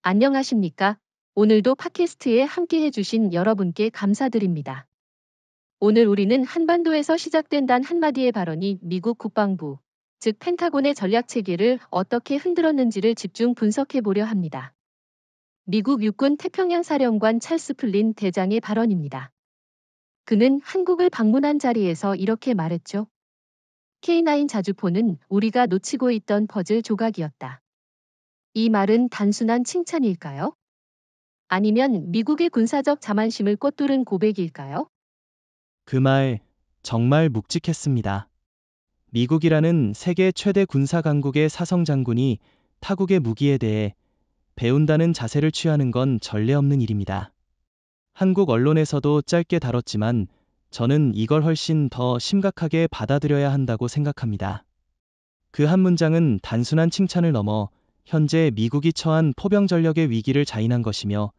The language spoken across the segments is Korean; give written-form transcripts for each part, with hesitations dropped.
안녕하십니까? 오늘도 팟캐스트에 함께 해주신 여러분께 감사드립니다. 오늘 우리는 한반도에서 시작된 단 한마디의 발언이 미국 국방부, 즉 펜타곤의 전략 체계를 어떻게 흔들었는지를 집중 분석해 보려 합니다. 미국 육군 태평양 사령관 찰스 플린 대장의 발언입니다. 그는 한국을 방문한 자리에서 이렇게 말했죠. K9 자주포는 우리가 놓치고 있던 퍼즐 조각이었다. 이 말은 단순한 칭찬일까요? 아니면 미국의 군사적 자만심을 꿰뚫은 고백일까요? 그 말 정말 묵직했습니다. 미국이라는 세계 최대 군사 강국의 사성 장군이 타국의 무기에 대해 배운다는 자세를 취하는 건 전례 없는 일입니다. 한국 언론에서도 짧게 다뤘지만 저는 이걸 훨씬 더 심각하게 받아들여야 한다고 생각합니다. 그 한 문장은 단순한 칭찬을 넘어 현재 미국이 처한 포병 전력의 위기를 자인한 것이며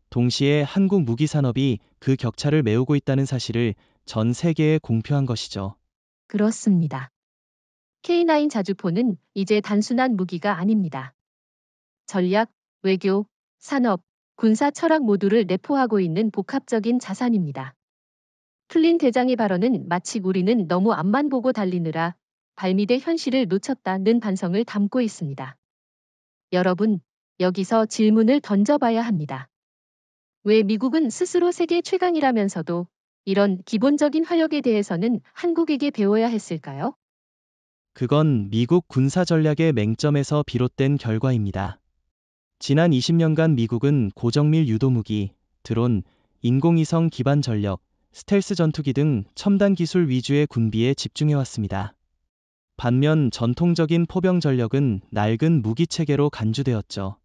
동시에 한국 무기 산업이 그 격차를 메우고 있다는 사실을 전 세계에 공표한 것이죠. 그렇습니다. K9 자주포는 이제 단순한 무기가 아닙니다. 전략, 외교, 산업, 군사 철학 모두를 내포하고 있는 복합적인 자산입니다. 플린 대장의 발언은 마치 우리는 너무 앞만 보고 달리느라 발밑의 현실을 놓쳤다는 반성을 담고 있습니다. 여러분, 여기서 질문을 던져봐야 합니다. 왜 미국은 스스로 세계 최강이라면서도 이런 기본적인 화력에 대해서는 한국에게 배워야 했을까요? 그건 미국 군사 전략의 맹점에서 비롯된 결과입니다. 지난 20년간 미국은 고정밀 유도무기, 드론, 인공위성 기반 전력, 스텔스 전투기 등 첨단 기술 위주의 군비에 집중해왔습니다. 반면 전통적인 포병 전력은 낡은 무기 체계로 간주되었죠.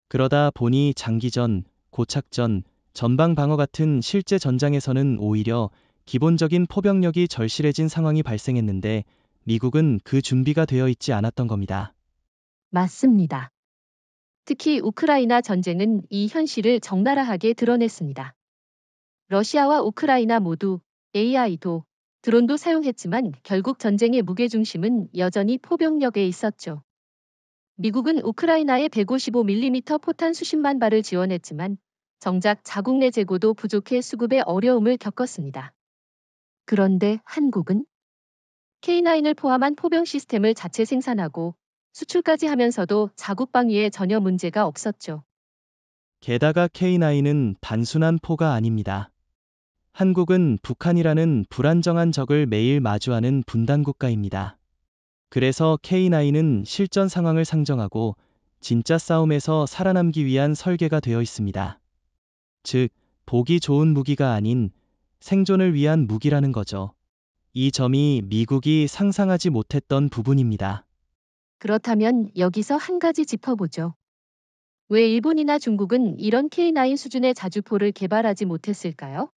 그러다 보니 장기전, 고착전, 전방 방어 같은 실제 전장에서는 오히려 기본적인 포병력이 절실해진 상황이 발생했는데 미국은 그 준비가 되어 있지 않았던 겁니다. 맞습니다. 특히 우크라이나 전쟁은 이 현실을 적나라하게 드러냈습니다. 러시아와 우크라이나 모두 AI도 드론도 사용했지만 결국 전쟁의 무게중심은 여전히 포병력에 있었죠. 미국은 우크라이나에 155mm 포탄 수십만 발을 지원했지만 정작 자국 내 재고도 부족해 수급에 어려움을 겪었습니다. 그런데 한국은 K9을 포함한 포병 시스템을 자체 생산하고 수출까지 하면서도 자국 방위에 전혀 문제가 없었죠. 게다가 K9은 단순한 포가 아닙니다. 한국은 북한이라는 불안정한 적을 매일 마주하는 분단 국가입니다. 그래서 K9은 실전 상황을 상정하고 진짜 싸움에서 살아남기 위한 설계가 되어 있습니다. 즉, 보기 좋은 무기가 아닌 생존을 위한 무기라는 거죠. 이 점이 미국이 상상하지 못했던 부분입니다. 그렇다면 여기서 한 가지 짚어보죠. 왜 일본이나 중국은 이런 K9 수준의 자주포를 개발하지 못했을까요?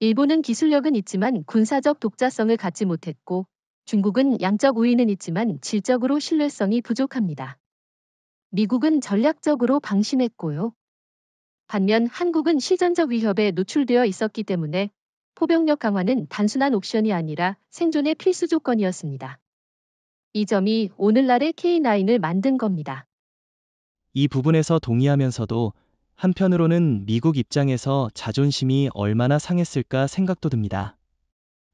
일본은 기술력은 있지만 군사적 독자성을 갖지 못했고 중국은 양적 우위는 있지만 질적으로 신뢰성이 부족합니다. 미국은 전략적으로 방심했고요. 반면 한국은 실전적 위협에 노출되어 있었기 때문에 포병력 강화는 단순한 옵션이 아니라 생존의 필수 조건이었습니다. 이 점이 오늘날의 K9을 만든 겁니다. 이 부분에서 동의하면서도 한편으로는 미국 입장에서 자존심이 얼마나 상했을까 생각도 듭니다.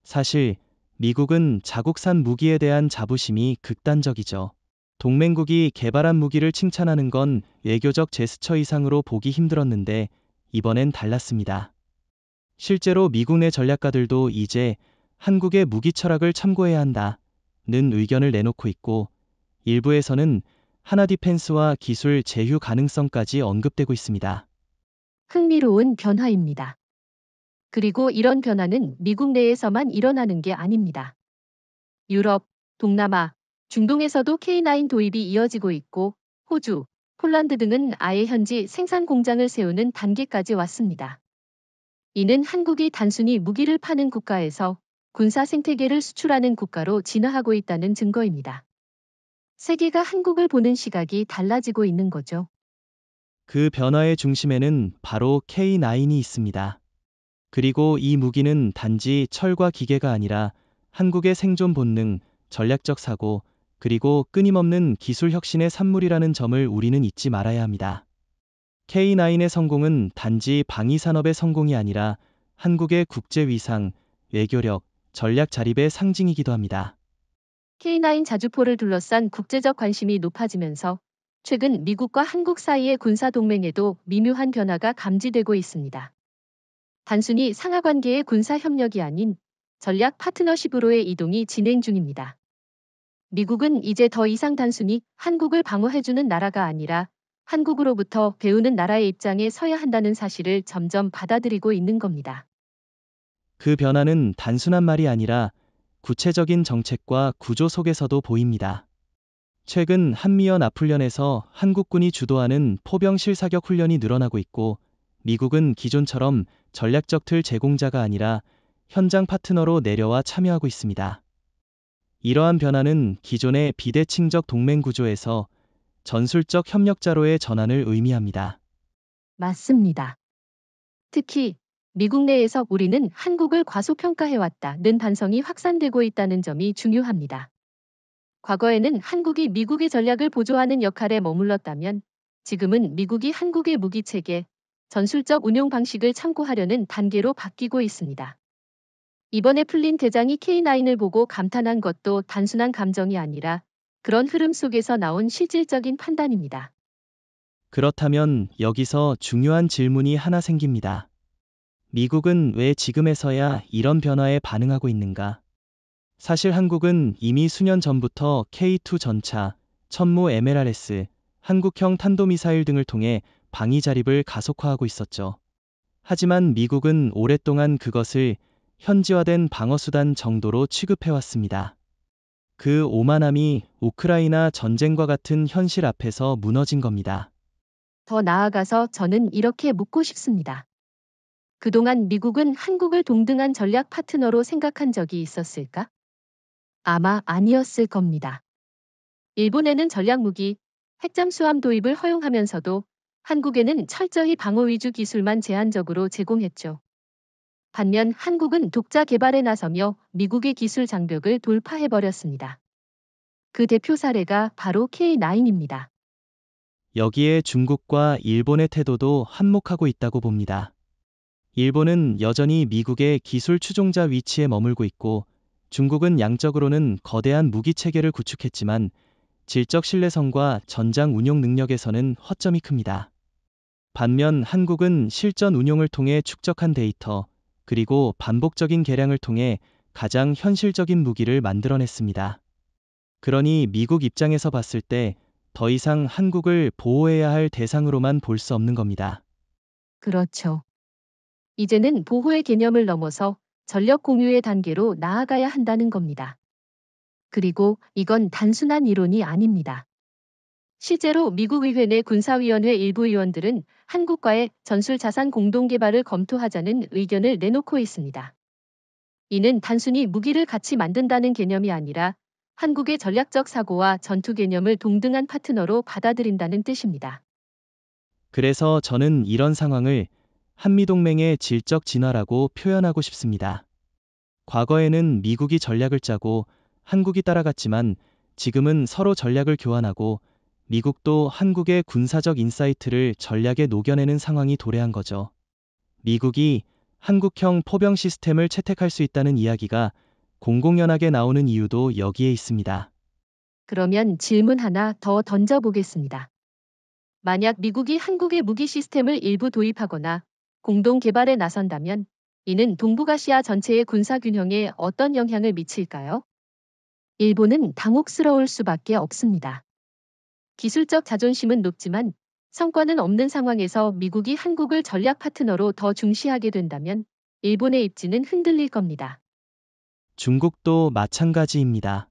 사실 미국은 자국산 무기에 대한 자부심이 극단적이죠. 동맹국이 개발한 무기를 칭찬하는 건 외교적 제스처 이상으로 보기 힘들었는데 이번엔 달랐습니다. 실제로 미국 내 전략가들도 이제 한국의 무기 철학을 참고해야 한다는 의견을 내놓고 있고 일부에서는 하나 디펜스와 기술 제휴 가능성까지 언급되고 있습니다. 흥미로운 변화입니다. 그리고 이런 변화는 미국 내에서만 일어나는 게 아닙니다. 유럽, 동남아, 중동에서도 K9 도입이 이어지고 있고 호주, 폴란드 등은 아예 현지 생산 공장을 세우는 단계까지 왔습니다. 이는 한국이 단순히 무기를 파는 국가에서 군사 생태계를 수출하는 국가로 진화하고 있다는 증거입니다. 세계가 한국을 보는 시각이 달라지고 있는 거죠. 그 변화의 중심에는 바로 K9이 있습니다. 그리고 이 무기는 단지 철과 기계가 아니라 한국의 생존 본능, 전략적 사고, 그리고 끊임없는 기술 혁신의 산물이라는 점을 우리는 잊지 말아야 합니다. K9의 성공은 단지 방위 산업의 성공이 아니라 한국의 국제 위상, 외교력, 전략 자립의 상징이기도 합니다. K9 자주포를 둘러싼 국제적 관심이 높아지면서 최근 미국과 한국 사이의 군사 동맹에도 미묘한 변화가 감지되고 있습니다. 단순히 상하 관계의 군사 협력이 아닌 전략 파트너십으로의 이동이 진행 중입니다. 미국은 이제 더 이상 단순히 한국을 방어해주는 나라가 아니라 한국으로부터 배우는 나라의 입장에 서야 한다는 사실을 점점 받아들이고 있는 겁니다. 그 변화는 단순한 말이 아니라 구체적인 정책과 구조 속에서도 보입니다. 최근 한미연합훈련에서 한국군이 주도하는 포병 실사격 훈련이 늘어나고 있고, 미국은 기존처럼 전략적 틀 제공자가 아니라 현장 파트너로 내려와 참여하고 있습니다. 이러한 변화는 기존의 비대칭적 동맹 구조에서 전술적 협력자로의 전환을 의미합니다. 맞습니다. 특히 미국 내에서 우리는 한국을 과소평가해왔다는 반성이 확산되고 있다는 점이 중요합니다. 과거에는 한국이 미국의 전략을 보조하는 역할에 머물렀다면 지금은 미국이 한국의 무기체계, 전술적 운용 방식을 참고하려는 단계로 바뀌고 있습니다. 이번에 풀린 대장이 K9을 보고 감탄한 것도 단순한 감정이 아니라 그런 흐름 속에서 나온 실질적인 판단입니다. 그렇다면 여기서 중요한 질문이 하나 생깁니다. 미국은 왜 지금에서야 이런 변화에 반응하고 있는가? 사실 한국은 이미 수년 전부터 K2 전차, 천무 MLRS, 한국형 탄도미사일 등을 통해 방위 자립을 가속화하고 있었죠. 하지만 미국은 오랫동안 그것을 현지화된 방어수단 정도로 취급해왔습니다. 그 오만함이 우크라이나 전쟁과 같은 현실 앞에서 무너진 겁니다. 더 나아가서 저는 이렇게 묻고 싶습니다. 그동안 미국은 한국을 동등한 전략 파트너로 생각한 적이 있었을까? 아마 아니었을 겁니다. 일본에는 전략무기, 핵잠수함 도입을 허용하면서도 한국에는 철저히 방어 위주 기술만 제한적으로 제공했죠. 반면 한국은 독자 개발에 나서며 미국의 기술 장벽을 돌파해버렸습니다. 그 대표 사례가 바로 K9입니다. 여기에 중국과 일본의 태도도 한몫하고 있다고 봅니다. 일본은 여전히 미국의 기술 추종자 위치에 머물고 있고, 중국은 양적으로는 거대한 무기 체계를 구축했지만 질적 신뢰성과 전장 운용 능력에서는 허점이 큽니다. 반면 한국은 실전 운용을 통해 축적한 데이터, 그리고 반복적인 개량을 통해 가장 현실적인 무기를 만들어냈습니다. 그러니 미국 입장에서 봤을 때 더 이상 한국을 보호해야 할 대상으로만 볼 수 없는 겁니다. 그렇죠. 이제는 보호의 개념을 넘어서 전력 공유의 단계로 나아가야 한다는 겁니다. 그리고 이건 단순한 이론이 아닙니다. 실제로 미국 의회 내 군사위원회 일부 의원들은 한국과의 전술 자산 공동 개발을 검토하자는 의견을 내놓고 있습니다. 이는 단순히 무기를 같이 만든다는 개념이 아니라 한국의 전략적 사고와 전투 개념을 동등한 파트너로 받아들인다는 뜻입니다. 그래서 저는 이런 상황을 한미동맹의 질적 진화라고 표현하고 싶습니다. 과거에는 미국이 전략을 짜고 한국이 따라갔지만 지금은 서로 전략을 교환하고 미국도 한국의 군사적 인사이트를 전략에 녹여내는 상황이 도래한 거죠. 미국이 한국형 포병 시스템을 채택할 수 있다는 이야기가 공공연하게 나오는 이유도 여기에 있습니다. 그러면 질문 하나 더 던져보겠습니다. 만약 미국이 한국의 무기 시스템을 일부 도입하거나 공동 개발에 나선다면 이는 동북아시아 전체의 군사 균형에 어떤 영향을 미칠까요? 일본은 당혹스러울 수밖에 없습니다. 기술적 자존심은 높지만 성과는 없는 상황에서 미국이 한국을 전략 파트너로 더 중시하게 된다면 일본의 입지는 흔들릴 겁니다. 중국도 마찬가지입니다.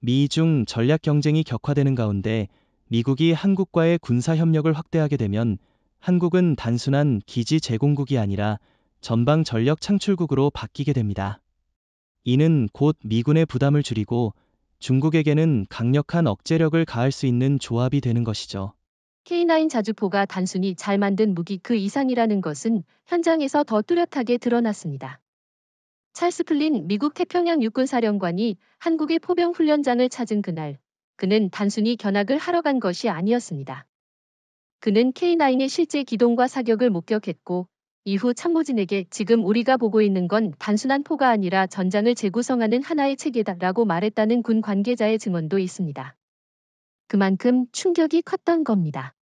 미중 전략 경쟁이 격화되는 가운데 미국이 한국과의 군사 협력을 확대하게 되면 한국은 단순한 기지 제공국이 아니라 전방 전력 창출국으로 바뀌게 됩니다. 이는 곧 미군의 부담을 줄이고 중국에게는 강력한 억제력을 가할 수 있는 조합이 되는 것이죠. K9 자주포가 단순히 잘 만든 무기 그 이상이라는 것은 현장에서 더 뚜렷하게 드러났습니다. 찰스 플린 미국 태평양 육군사령관이 한국의 포병 훈련장을 찾은 그날, 그는 단순히 견학을 하러 간 것이 아니었습니다. 그는 K9의 실제 기동과 사격을 목격했고, 이후 참모진에게 지금 우리가 보고 있는 건 단순한 포가 아니라 전장을 재구성하는 하나의 체계다라고 말했다는 군 관계자의 증언도 있습니다. 그만큼 충격이 컸던 겁니다.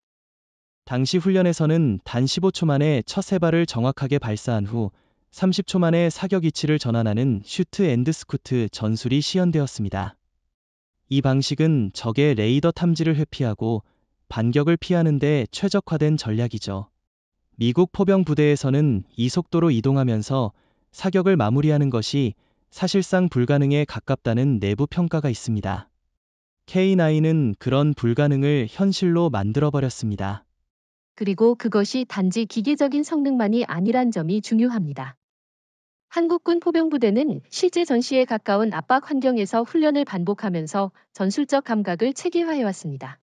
당시 훈련에서는 단 15초 만에 첫 세 발을 정확하게 발사한 후 30초 만에 사격 위치를 전환하는 슈트 앤드 스쿠트 전술이 시연되었습니다. 이 방식은 적의 레이더 탐지를 회피하고 반격을 피하는 데 최적화된 전략이죠. 미국 포병 부대에서는 이 속도로 이동하면서 사격을 마무리하는 것이 사실상 불가능에 가깝다는 내부 평가가 있습니다. K9은 그런 불가능을 현실로 만들어버렸습니다. 그리고 그것이 단지 기계적인 성능만이 아니란 점이 중요합니다. 한국군 포병부대는 실제 전시에 가까운 압박 환경에서 훈련을 반복하면서 전술적 감각을 체계화해왔습니다.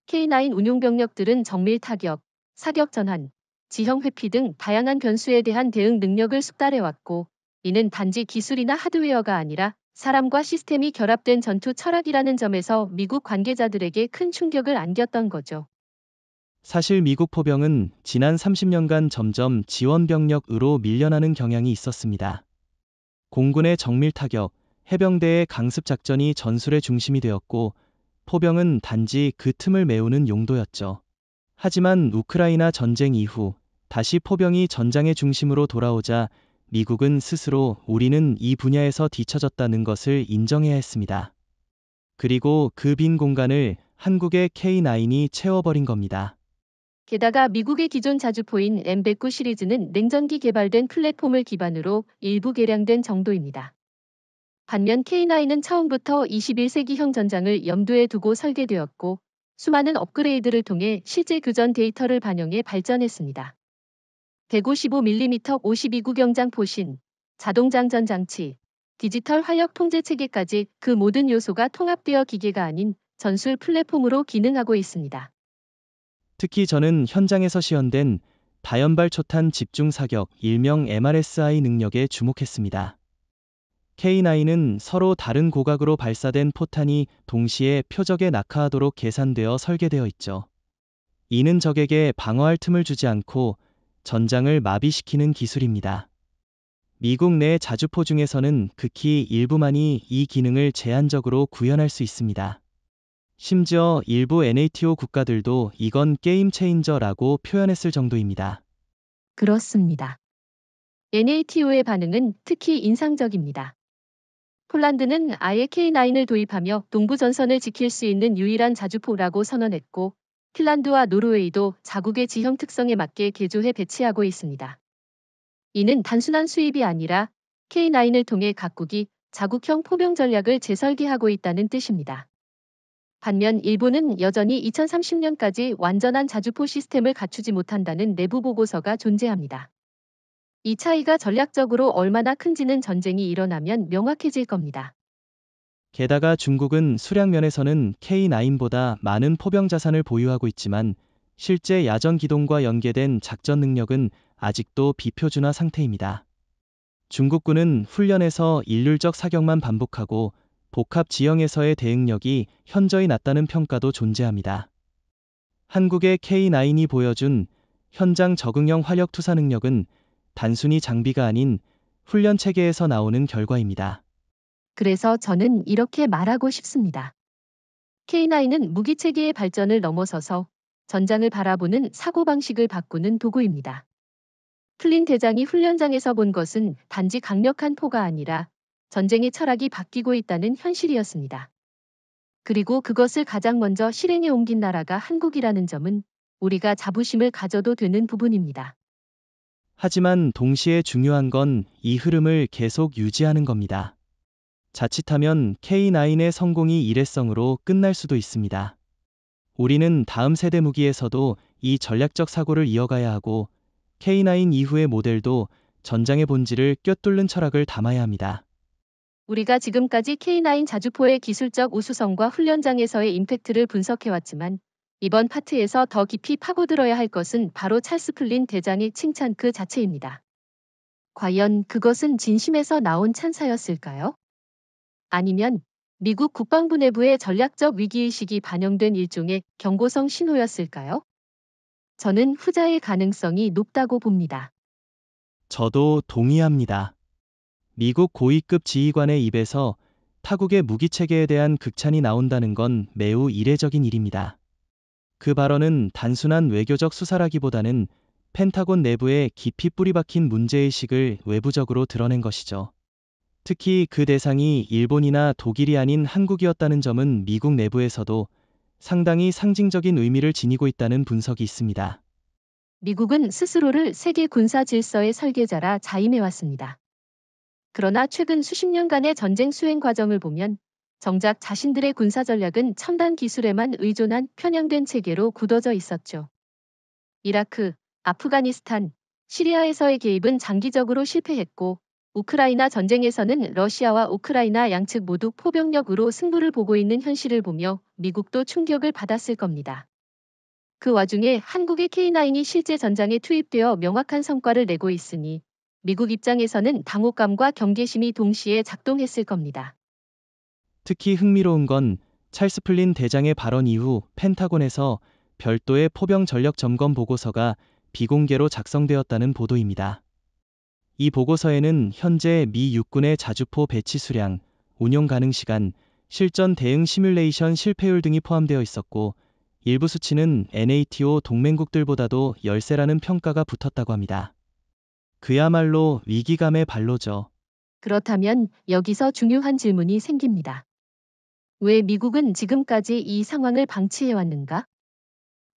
K9 운용병력들은 정밀 타격, 사격 전환, 지형 회피 등 다양한 변수에 대한 대응 능력을 숙달해왔고, 이는 단지 기술이나 하드웨어가 아니라 사람과 시스템이 결합된 전투 철학이라는 점에서 미국 관계자들에게 큰 충격을 안겼던 거죠. 사실 미국 포병은 지난 30년간 점점 지원 병력으로 밀려나는 경향이 있었습니다. 공군의 정밀 타격, 해병대의 강습 작전이 전술의 중심이 되었고, 포병은 단지 그 틈을 메우는 용도였죠. 하지만 우크라이나 전쟁 이후 다시 포병이 전장의 중심으로 돌아오자 미국은 스스로 우리는 이 분야에서 뒤처졌다는 것을 인정해야 했습니다. 그리고 그 빈 공간을 한국의 K9이 채워버린 겁니다. 게다가 미국의 기존 자주포인 M109 시리즈는 냉전기 개발된 플랫폼을 기반으로 일부 개량된 정도입니다. 반면 K9은 처음부터 21세기형 전장을 염두에 두고 설계되었고, 수많은 업그레이드를 통해 실제 교전 데이터를 반영해 발전했습니다. 155mm 52구경장 포신, 자동장전 장치, 디지털 활력 통제 체계까지 그 모든 요소가 통합되어 기계가 아닌 전술 플랫폼으로 기능하고 있습니다. 특히 저는 현장에서 시연된 다연발 초탄 집중 사격 일명 MRSI 능력에 주목했습니다. K9은 서로 다른 고각으로 발사된 포탄이 동시에 표적에 낙하하도록 계산되어 설계되어 있죠. 이는 적에게 방어할 틈을 주지 않고 전장을 마비시키는 기술입니다. 미국 내 자주포 중에서는 극히 일부만이 이 기능을 제한적으로 구현할 수 있습니다. 심지어 일부 NATO 국가들도 이건 게임 체인저라고 표현했을 정도입니다. 그렇습니다. NATO의 반응은 특히 인상적입니다. 폴란드는 아예 K9을 도입하며 동부 전선을 지킬 수 있는 유일한 자주포라고 선언했고, 핀란드와 노르웨이도 자국의 지형 특성에 맞게 개조해 배치하고 있습니다. 이는 단순한 수입이 아니라 K9을 통해 각국이 자국형 포병 전략을 재설계하고 있다는 뜻입니다. 반면 일본은 여전히 2030년까지 완전한 자주포 시스템을 갖추지 못한다는 내부 보고서가 존재합니다. 이 차이가 전략적으로 얼마나 큰지는 전쟁이 일어나면 명확해질 겁니다. 게다가 중국은 수량 면에서는 K9보다 많은 포병 자산을 보유하고 있지만 실제 야전 기동과 연계된 작전 능력은 아직도 비표준화 상태입니다. 중국군은 훈련에서 일률적 사격만 반복하고 복합 지형에서의 대응력이 현저히 낮다는 평가도 존재합니다. 한국의 K9이 보여준 현장 적응형 화력 투사 능력은 단순히 장비가 아닌 훈련 체계에서 나오는 결과입니다. 그래서 저는 이렇게 말하고 싶습니다. K9은 무기 체계의 발전을 넘어서서 전장을 바라보는 사고방식을 바꾸는 도구입니다. 플린 대장이 훈련장에서 본 것은 단지 강력한 포가 아니라 전쟁의 철학이 바뀌고 있다는 현실이었습니다. 그리고 그것을 가장 먼저 실행에 옮긴 나라가 한국이라는 점은 우리가 자부심을 가져도 되는 부분입니다. 하지만 동시에 중요한 건 이 흐름을 계속 유지하는 겁니다. 자칫하면 K9의 성공이 일회성으로 끝날 수도 있습니다. 우리는 다음 세대 무기에서도 이 전략적 사고를 이어가야 하고 K9 이후의 모델도 전장의 본질을 꿰뚫는 철학을 담아야 합니다. 우리가 지금까지 K9 자주포의 기술적 우수성과 훈련장에서의 임팩트를 분석해왔지만 이번 파트에서 더 깊이 파고들어야 할 것은 바로 찰스 플린 대장의 칭찬 그 자체입니다. 과연 그것은 진심에서 나온 찬사였을까요? 아니면 미국 국방부 내부의 전략적 위기의식이 반영된 일종의 경고성 신호였을까요? 저는 후자의 가능성이 높다고 봅니다. 저도 동의합니다. 미국 고위급 지휘관의 입에서 타국의 무기 체계에 대한 극찬이 나온다는 건 매우 이례적인 일입니다. 그 발언은 단순한 외교적 수사라기보다는 펜타곤 내부에 깊이 뿌리박힌 문제의식을 외부적으로 드러낸 것이죠. 특히 그 대상이 일본이나 독일이 아닌 한국이었다는 점은 미국 내부에서도 상당히 상징적인 의미를 지니고 있다는 분석이 있습니다. 미국은 스스로를 세계 군사 질서의 설계자라 자임해왔습니다. 그러나 최근 수십 년간의 전쟁 수행 과정을 보면 정작 자신들의 군사 전략은 첨단 기술에만 의존한 편향된 체계로 굳어져 있었죠. 이라크, 아프가니스탄, 시리아에서의 개입은 장기적으로 실패했고 우크라이나 전쟁에서는 러시아와 우크라이나 양측 모두 포병력으로 승부를 보고 있는 현실을 보며 미국도 충격을 받았을 겁니다. 그 와중에 한국의 K9이 실제 전장에 투입되어 명확한 성과를 내고 있으니 미국 입장에서는 당혹감과 경계심이 동시에 작동했을 겁니다. 특히 흥미로운 건 찰스 플린 대장의 발언 이후 펜타곤에서 별도의 포병 전력 점검 보고서가 비공개로 작성되었다는 보도입니다. 이 보고서에는 현재 미 육군의 자주포 배치 수량, 운용 가능 시간, 실전 대응 시뮬레이션 실패율 등이 포함되어 있었고 일부 수치는 NATO 동맹국들보다도 열세라는 평가가 붙었다고 합니다. 그야말로 위기감의 발로죠. 그렇다면 여기서 중요한 질문이 생깁니다. 왜 미국은 지금까지 이 상황을 방치해왔는가?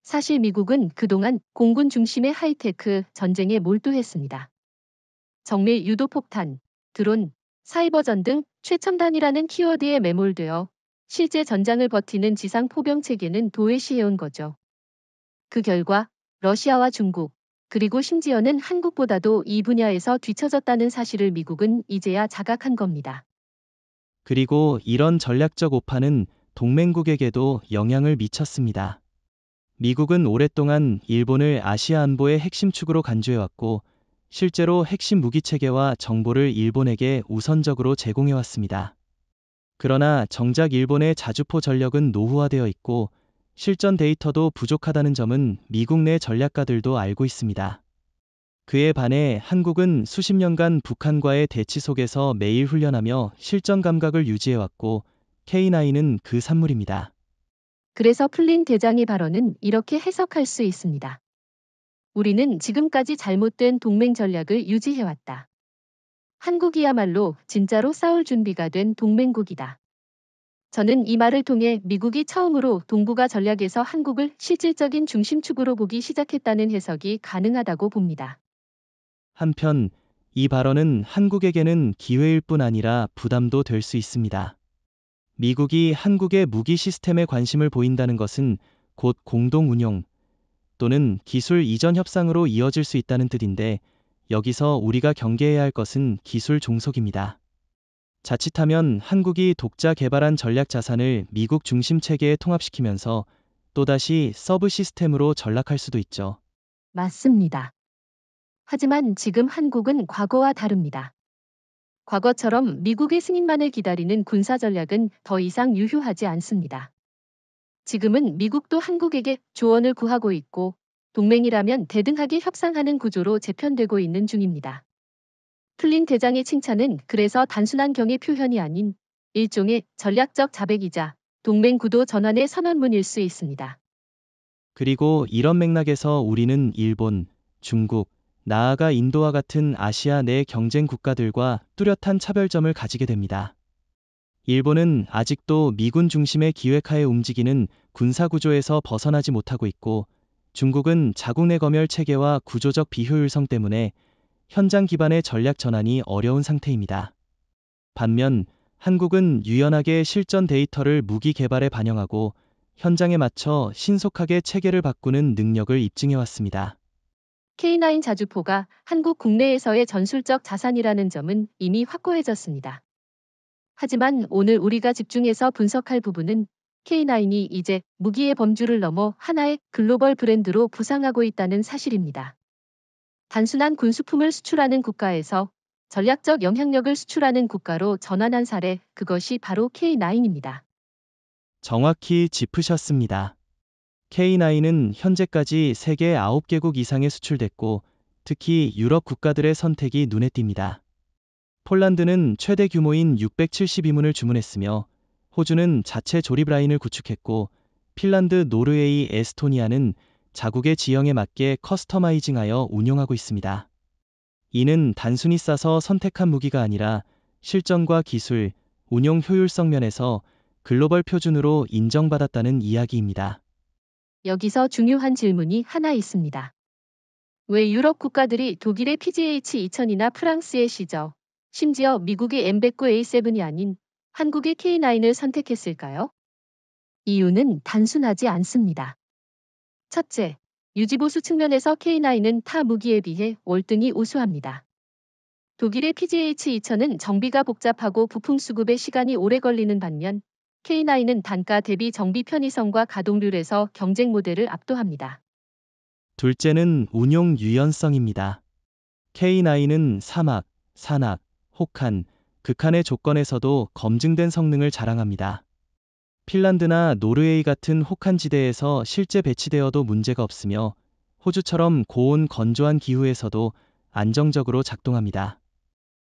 사실 미국은 그동안 공군 중심의 하이테크 전쟁에 몰두했습니다. 정밀 유도폭탄, 드론, 사이버전 등 최첨단이라는 키워드에 매몰되어 실제 전장을 버티는 지상 포병 체계는 도외시해온 거죠. 그 결과 러시아와 중국, 그리고 심지어는 한국보다도 이 분야에서 뒤처졌다는 사실을 미국은 이제야 자각한 겁니다. 그리고 이런 전략적 오판은 동맹국에게도 영향을 미쳤습니다. 미국은 오랫동안 일본을 아시아 안보의 핵심 축으로 간주해왔고 실제로 핵심 무기 체계와 정보를 일본에게 우선적으로 제공해왔습니다. 그러나 정작 일본의 자주포 전력은 노후화되어 있고 실전 데이터도 부족하다는 점은 미국 내 전략가들도 알고 있습니다. 그에 반해 한국은 수십 년간 북한과의 대치 속에서 매일 훈련하며 실전 감각을 유지해왔고 K9은 그 산물입니다. 그래서 플린 대장의 발언은 이렇게 해석할 수 있습니다. 우리는 지금까지 잘못된 동맹 전략을 유지해왔다. 한국이야말로 진짜로 싸울 준비가 된 동맹국이다. 저는 이 말을 통해 미국이 처음으로 동북아 전략에서 한국을 실질적인 중심축으로 보기 시작했다는 해석이 가능하다고 봅니다. 한편 이 발언은 한국에게는 기회일 뿐 아니라 부담도 될 수 있습니다. 미국이 한국의 무기 시스템에 관심을 보인다는 것은 곧 공동 운용 또는 기술 이전 협상으로 이어질 수 있다는 뜻인데 여기서 우리가 경계해야 할 것은 기술 종속입니다. 자칫하면 한국이 독자 개발한 전략 자산을 미국 중심 체계에 통합시키면서 또다시 서브 시스템으로 전락할 수도 있죠. 맞습니다. 하지만 지금 한국은 과거와 다릅니다. 과거처럼 미국의 승인만을 기다리는 군사 전략은 더 이상 유효하지 않습니다. 지금은 미국도 한국에게 조언을 구하고 있고 동맹이라면 대등하게 협상하는 구조로 재편되고 있는 중입니다. 플린 대장의 칭찬은 그래서 단순한 경의 표현이 아닌 일종의 전략적 자백이자 동맹 구도 전환의 선언문일 수 있습니다. 그리고 이런 맥락에서 우리는 일본, 중국, 나아가 인도와 같은 아시아 내 경쟁 국가들과 뚜렷한 차별점을 가지게 됩니다. 일본은 아직도 미군 중심의 기획하에 움직이는 군사구조에서 벗어나지 못하고 있고 중국은 자국 내 검열 체계와 구조적 비효율성 때문에 현장 기반의 전략 전환이 어려운 상태입니다. 반면 한국은 유연하게 실전 데이터를 무기 개발에 반영하고 현장에 맞춰 신속하게 체계를 바꾸는 능력을 입증해왔습니다. K9 자주포가 한국 국내에서의 전술적 자산이라는 점은 이미 확고해졌습니다. 하지만 오늘 우리가 집중해서 분석할 부분은 K9이 이제 무기의 범주를 넘어 하나의 글로벌 브랜드로 부상하고 있다는 사실입니다. 단순한 군수품을 수출하는 국가에서 전략적 영향력을 수출하는 국가로 전환한 사례, 그것이 바로 K9입니다. 정확히 짚으셨습니다. K9은 현재까지 세계 9개국 이상에 수출됐고, 특히 유럽 국가들의 선택이 눈에 띕니다. 폴란드는 최대 규모인 672문을 주문했으며, 호주는 자체 조립 라인을 구축했고, 핀란드, 노르웨이, 에스토니아는 자국의 지형에 맞게 커스터마이징하여 운용하고 있습니다. 이는 단순히 싸서 선택한 무기가 아니라 실전과 기술, 운용 효율성 면에서 글로벌 표준으로 인정받았다는 이야기입니다. 여기서 중요한 질문이 하나 있습니다. 왜 유럽 국가들이 독일의 PGH-2000이나 프랑스의 시저, 심지어 미국의 M109A7이 아닌 한국의 K9을 선택했을까요? 이유는 단순하지 않습니다. 첫째, 유지보수 측면에서 K9은 타 무기에 비해 월등히 우수합니다. 독일의 PGH-2000은 정비가 복잡하고 부품 수급에 시간이 오래 걸리는 반면 K9은 단가 대비 정비 편의성과 가동률에서 경쟁 모델을 압도합니다. 둘째는 운용 유연성입니다. K9은 사막, 산악, 혹한, 극한의 조건에서도 검증된 성능을 자랑합니다. 핀란드나 노르웨이 같은 혹한 지대에서 실제 배치되어도 문제가 없으며, 호주처럼 고온 건조한 기후에서도 안정적으로 작동합니다.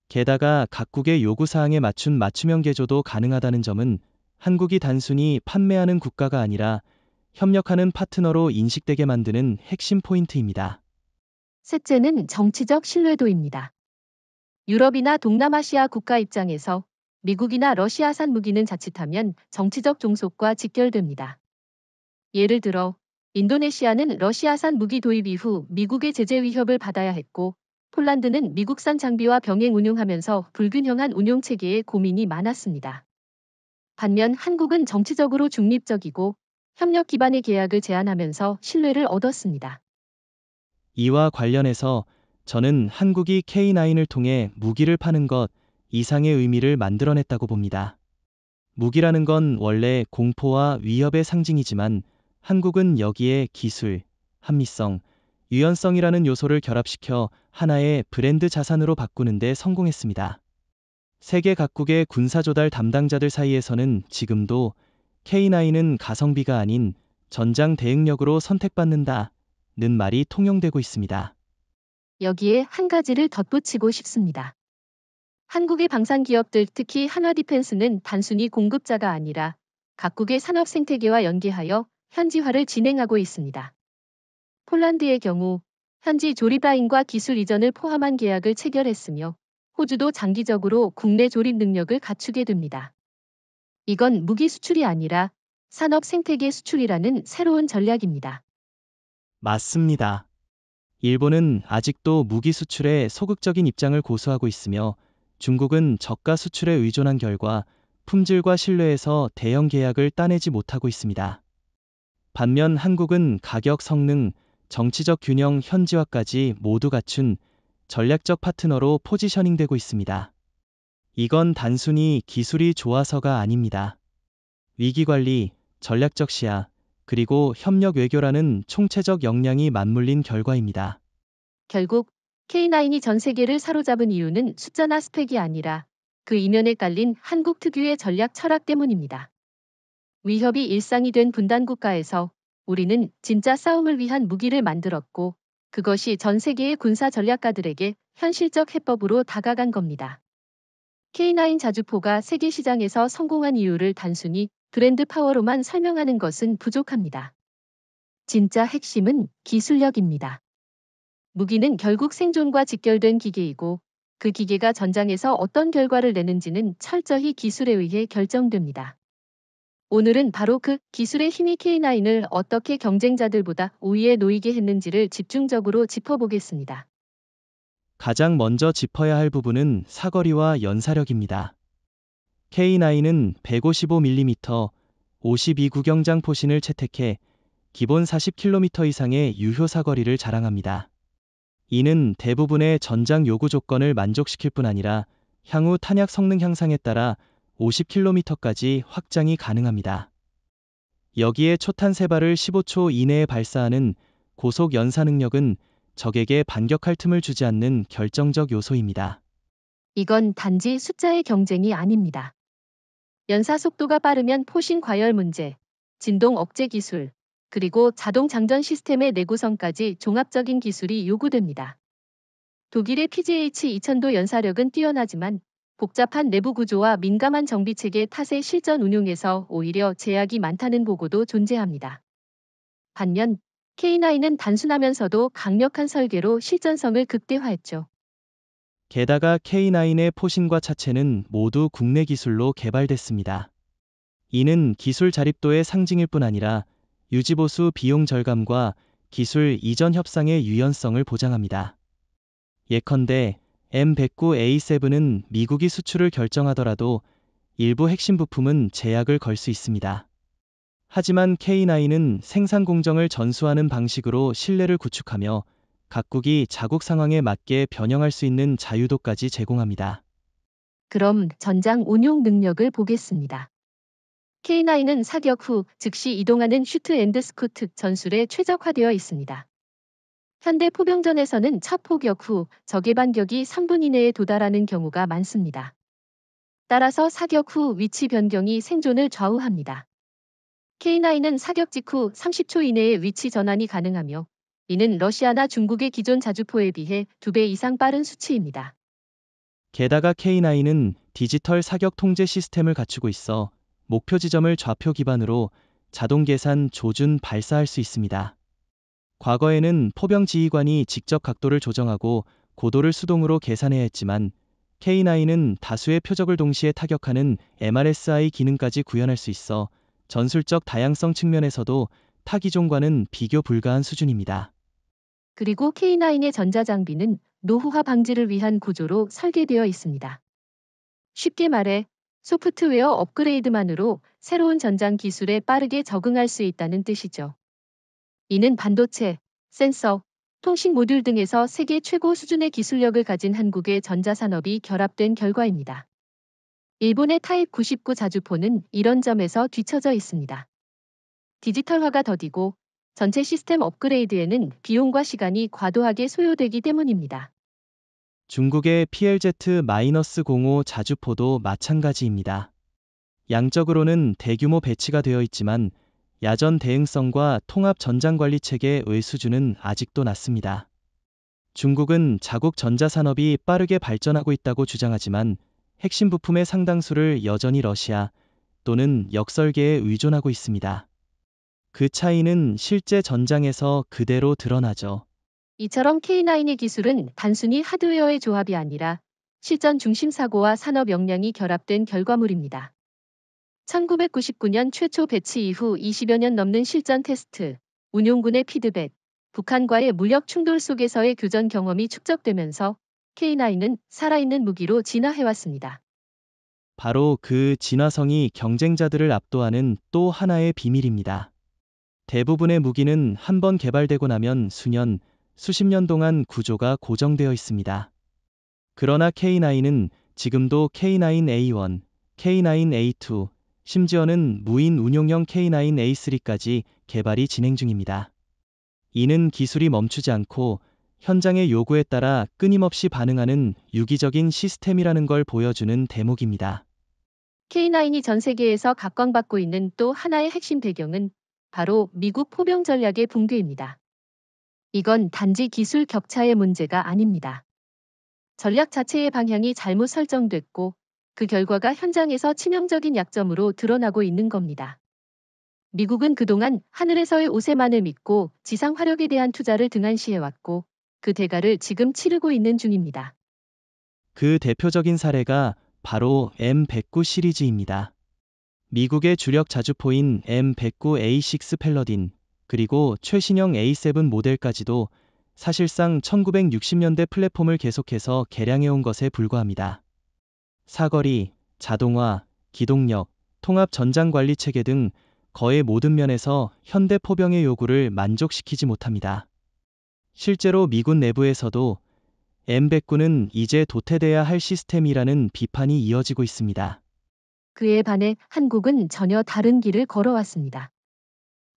게다가 각국의 요구사항에 맞춘 맞춤형 개조도 가능하다는 점은 한국이 단순히 판매하는 국가가 아니라 협력하는 파트너로 인식되게 만드는 핵심 포인트입니다. 셋째는 정치적 신뢰도입니다. 유럽이나 동남아시아 국가 입장에서 미국이나 러시아산 무기는 자칫하면 정치적 종속과 직결됩니다. 예를 들어 인도네시아는 러시아산 무기 도입 이후 미국의 제재 위협을 받아야 했고, 폴란드는 미국산 장비와 병행 운용하면서 불균형한 운용 체계에 고민이 많았습니다. 반면 한국은 정치적으로 중립적이고 협력 기반의 계약을 제안하면서 신뢰를 얻었습니다. 이와 관련해서 저는 한국이 K9을 통해 무기를 파는 것 이상의 의미를 만들어냈다고 봅니다. 무기라는 건 원래 공포와 위협의 상징이지만 한국은 여기에 기술, 합리성, 유연성이라는 요소를 결합시켜 하나의 브랜드 자산으로 바꾸는 데 성공했습니다. 세계 각국의 군사조달 담당자들 사이에서는 지금도 K9은 가성비가 아닌 전장 대응력으로 선택받는다는 말이 통용되고 있습니다. 여기에 한 가지를 덧붙이고 싶습니다. 한국의 방산 기업들, 특히 한화디펜스는 단순히 공급자가 아니라 각국의 산업 생태계와 연계하여 현지화를 진행하고 있습니다. 폴란드의 경우 현지 조립 라인과 기술 이전을 포함한 계약을 체결했으며, 호주도 장기적으로 국내 조립 능력을 갖추게 됩니다. 이건 무기 수출이 아니라 산업 생태계 수출이라는 새로운 전략입니다. 맞습니다. 일본은 아직도 무기 수출에 소극적인 입장을 고수하고 있으며 중국은 저가 수출에 의존한 결과 품질과 신뢰에서 대형 계약을 따내지 못하고 있습니다. 반면 한국은 가격, 성능, 정치적 균형, 현지화까지 모두 갖춘 전략적 파트너로 포지셔닝되고 있습니다. 이건 단순히 기술이 좋아서가 아닙니다. 위기관리, 전략적 시야, 그리고 협력 외교라는 총체적 역량이 맞물린 결과입니다. 결국 K9이 전 세계를 사로잡은 이유는 숫자나 스펙이 아니라 그 이면에 깔린 한국 특유의 전략 철학 때문입니다. 위협이 일상이 된 분단 국가에서 우리는 진짜 싸움을 위한 무기를 만들었고, 그것이 전 세계의 군사 전략가들에게 현실적 해법으로 다가간 겁니다. K9 자주포가 세계 시장에서 성공한 이유를 단순히 브랜드 파워로만 설명하는 것은 부족합니다. 진짜 핵심은 기술력입니다. 무기는 결국 생존과 직결된 기계이고, 그 기계가 전장에서 어떤 결과를 내는지는 철저히 기술에 의해 결정됩니다. 오늘은 바로 그 기술의 힘이 K9을 어떻게 경쟁자들보다 우위에 놓이게 했는지를 집중적으로 짚어보겠습니다. 가장 먼저 짚어야 할 부분은 사거리와 연사력입니다. K9은 155mm, 52 구경장 포신을 채택해 기본 40km 이상의 유효 사거리를 자랑합니다. 이는 대부분의 전장 요구 조건을 만족시킬 뿐 아니라 향후 탄약 성능 향상에 따라 50km까지 확장이 가능합니다. 여기에 초탄 3발을 15초 이내에 발사하는 고속 연사 능력은 적에게 반격할 틈을 주지 않는 결정적 요소입니다. 이건 단지 숫자의 경쟁이 아닙니다. 연사 속도가 빠르면 포신 과열 문제, 진동 억제 기술, 그리고 자동 장전 시스템의 내구성까지 종합적인 기술이 요구됩니다. 독일의 PGH-2000도 연사력은 뛰어나지만 복잡한 내부 구조와 민감한 정비체계 탓에 실전 운용에서 오히려 제약이 많다는 보고도 존재합니다. 반면 K9은 단순하면서도 강력한 설계로 실전성을 극대화했죠. 게다가 K9의 포신과 차체는 모두 국내 기술로 개발됐습니다. 이는 기술 자립도의 상징일 뿐 아니라 유지보수 비용 절감과 기술 이전 협상의 유연성을 보장합니다. 예컨대 M109A7은 미국이 수출을 결정하더라도 일부 핵심 부품은 제약을 걸 수 있습니다. 하지만 K9은 생산 공정을 전수하는 방식으로 신뢰를 구축하며 각국이 자국 상황에 맞게 변형할 수 있는 자유도까지 제공합니다. 그럼 전장 운용 능력을 보겠습니다. K9은 사격 후 즉시 이동하는 슈트 앤드 스쿠트 전술에 최적화되어 있습니다. 현대 포병전에서는 첫 포격 후 적의 반격이 3분 이내에 도달하는 경우가 많습니다. 따라서 사격 후 위치 변경이 생존을 좌우합니다. K9은 사격 직후 30초 이내에 위치 전환이 가능하며 이는 러시아나 중국의 기존 자주포에 비해 2배 이상 빠른 수치입니다. 게다가 K9은 디지털 사격 통제 시스템을 갖추고 있어 목표 지점을 좌표 기반으로 자동 계산, 조준, 발사할 수 있습니다. 과거에는 포병 지휘관이 직접 각도를 조정하고 고도를 수동으로 계산해야 했지만 K9은 다수의 표적을 동시에 타격하는 MRSI 기능까지 구현할 수 있어 전술적 다양성 측면에서도 타 기종과는 비교 불가한 수준입니다. 그리고 K9의 전자장비는 노후화 방지를 위한 구조로 설계되어 있습니다. 쉽게 말해 소프트웨어 업그레이드만으로 새로운 전장 기술에 빠르게 적응할 수 있다는 뜻이죠. 이는 반도체, 센서, 통신 모듈 등에서 세계 최고 수준의 기술력을 가진 한국의 전자산업이 결합된 결과입니다. 일본의 타입 99 자주포는 이런 점에서 뒤처져 있습니다. 디지털화가 더디고 전체 시스템 업그레이드에는 비용과 시간이 과도하게 소요되기 때문입니다. 중국의 PLZ-05 자주포도 마찬가지입니다. 양적으로는 대규모 배치가 되어 있지만 야전 대응성과 통합 전장 관리 체계의 수준은 아직도 낮습니다. 중국은 자국 전자산업이 빠르게 발전하고 있다고 주장하지만 핵심 부품의 상당수를 여전히 러시아 또는 역설계에 의존하고 있습니다. 그 차이는 실제 전장에서 그대로 드러나죠. 이처럼 K9의 기술은 단순히 하드웨어의 조합이 아니라 실전 중심 사고와 산업 역량이 결합된 결과물입니다. 1999년 최초 배치 이후 20여 년 넘는 실전 테스트, 운용군의 피드백, 북한과의 무력 충돌 속에서의 교전 경험이 축적되면서 K9은 살아있는 무기로 진화해왔습니다. 바로 그 진화성이 경쟁자들을 압도하는 또 하나의 비밀입니다. 대부분의 무기는 한번 개발되고 나면 수년, 수십 년 동안 구조가 고정되어 있습니다. 그러나 K9은 지금도 K9A1, K9A2, 심지어는 무인 운용형 K9A3까지 개발이 진행 중입니다. 이는 기술이 멈추지 않고 현장의 요구에 따라 끊임없이 반응하는 유기적인 시스템이라는 걸 보여주는 대목입니다. K9이 전 세계에서 각광받고 있는 또 하나의 핵심 배경은 바로 미국 포병 전략의 붕괴입니다. 이건 단지 기술 격차의 문제가 아닙니다. 전략 자체의 방향이 잘못 설정됐고 그 결과가 현장에서 치명적인 약점으로 드러나고 있는 겁니다. 미국은 그동안 하늘에서의 우세만을 믿고 지상 화력에 대한 투자를 등한시해왔고 그 대가를 지금 치르고 있는 중입니다. 그 대표적인 사례가 바로 M109 시리즈입니다. 미국의 주력 자주포인 M109A6 팰러딘, 그리고 최신형 A7 모델까지도 사실상 1960년대 플랫폼을 계속해서 개량해온 것에 불과합니다. 사거리, 자동화, 기동력, 통합 전장 관리 체계 등 거의 모든 면에서 현대 포병의 요구를 만족시키지 못합니다. 실제로 미군 내부에서도 M109는 이제 도태돼야 할 시스템이라는 비판이 이어지고 있습니다. 그에 반해 한국은 전혀 다른 길을 걸어왔습니다.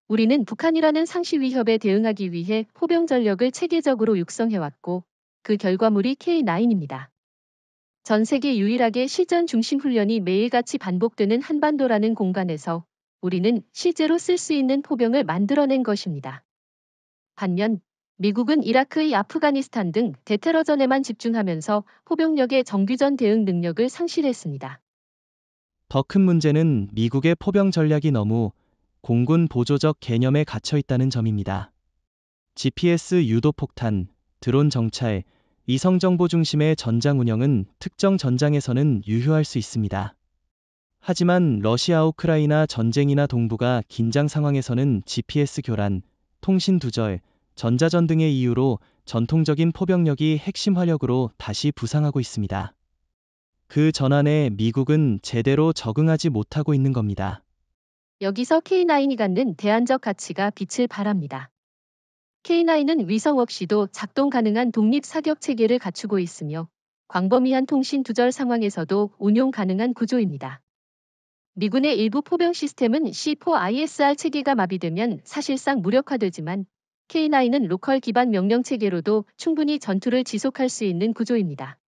우리는 북한이라는 상시 위협에 대응하기 위해 포병 전력을 체계적으로 육성해왔고 그 결과물이 K9입니다. 전 세계 유일하게 실전 중심 훈련이 매일같이 반복되는 한반도라는 공간에서 우리는 실제로 쓸 수 있는 포병을 만들어낸 것입니다. 반면 미국은 이라크의 아프가니스탄 등 대테러전에만 집중하면서 포병력의 정규전 대응 능력을 상실했습니다. 더 큰 문제는 미국의 포병 전략이 너무 공군 보조적 개념에 갇혀 있다는 점입니다. GPS 유도 폭탄, 드론 정찰, 위성 정보 중심의 전장 운영은 특정 전장에서는 유효할 수 있습니다. 하지만 러시아 우크라이나 전쟁이나 동북아 긴장 상황에서는 GPS 교란, 통신 두절, 전자전 등의 이유로 전통적인 포병력이 핵심 화력으로 다시 부상하고 있습니다. 그 전환에 미국은 제대로 적응하지 못하고 있는 겁니다. 여기서 K9이 갖는 대안적 가치가 빛을 발합니다. K9은 위성 없이도 작동 가능한 독립 사격 체계를 갖추고 있으며 광범위한 통신 두절 상황에서도 운용 가능한 구조입니다. 미군의 일부 포병 시스템은 C4ISR 체계가 마비되면 사실상 무력화되지만 K9은 로컬 기반 명령 체계로도 충분히 전투를 지속할 수 있는 구조입니다.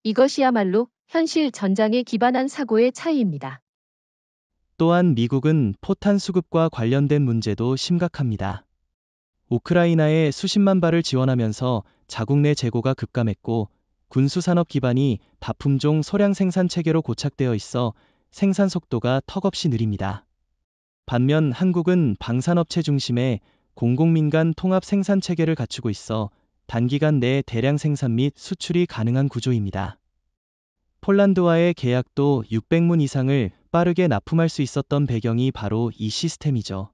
이것이야말로 현실 전장에 기반한 사고의 차이입니다. 또한 미국은 포탄 수급과 관련된 문제도 심각합니다. 우크라이나에 수십만 발을 지원하면서 자국 내 재고가 급감했고 군수산업 기반이 다품종 소량 생산 체계로 고착되어 있어 생산 속도가 턱없이 느립니다. 반면 한국은 방산업체 중심의 공공민간 통합 생산 체계를 갖추고 있어 단기간 내에 대량 생산 및 수출이 가능한 구조입니다. 폴란드와의 계약도 600문 이상을 빠르게 납품할 수 있었던 배경이 바로 이 시스템이죠.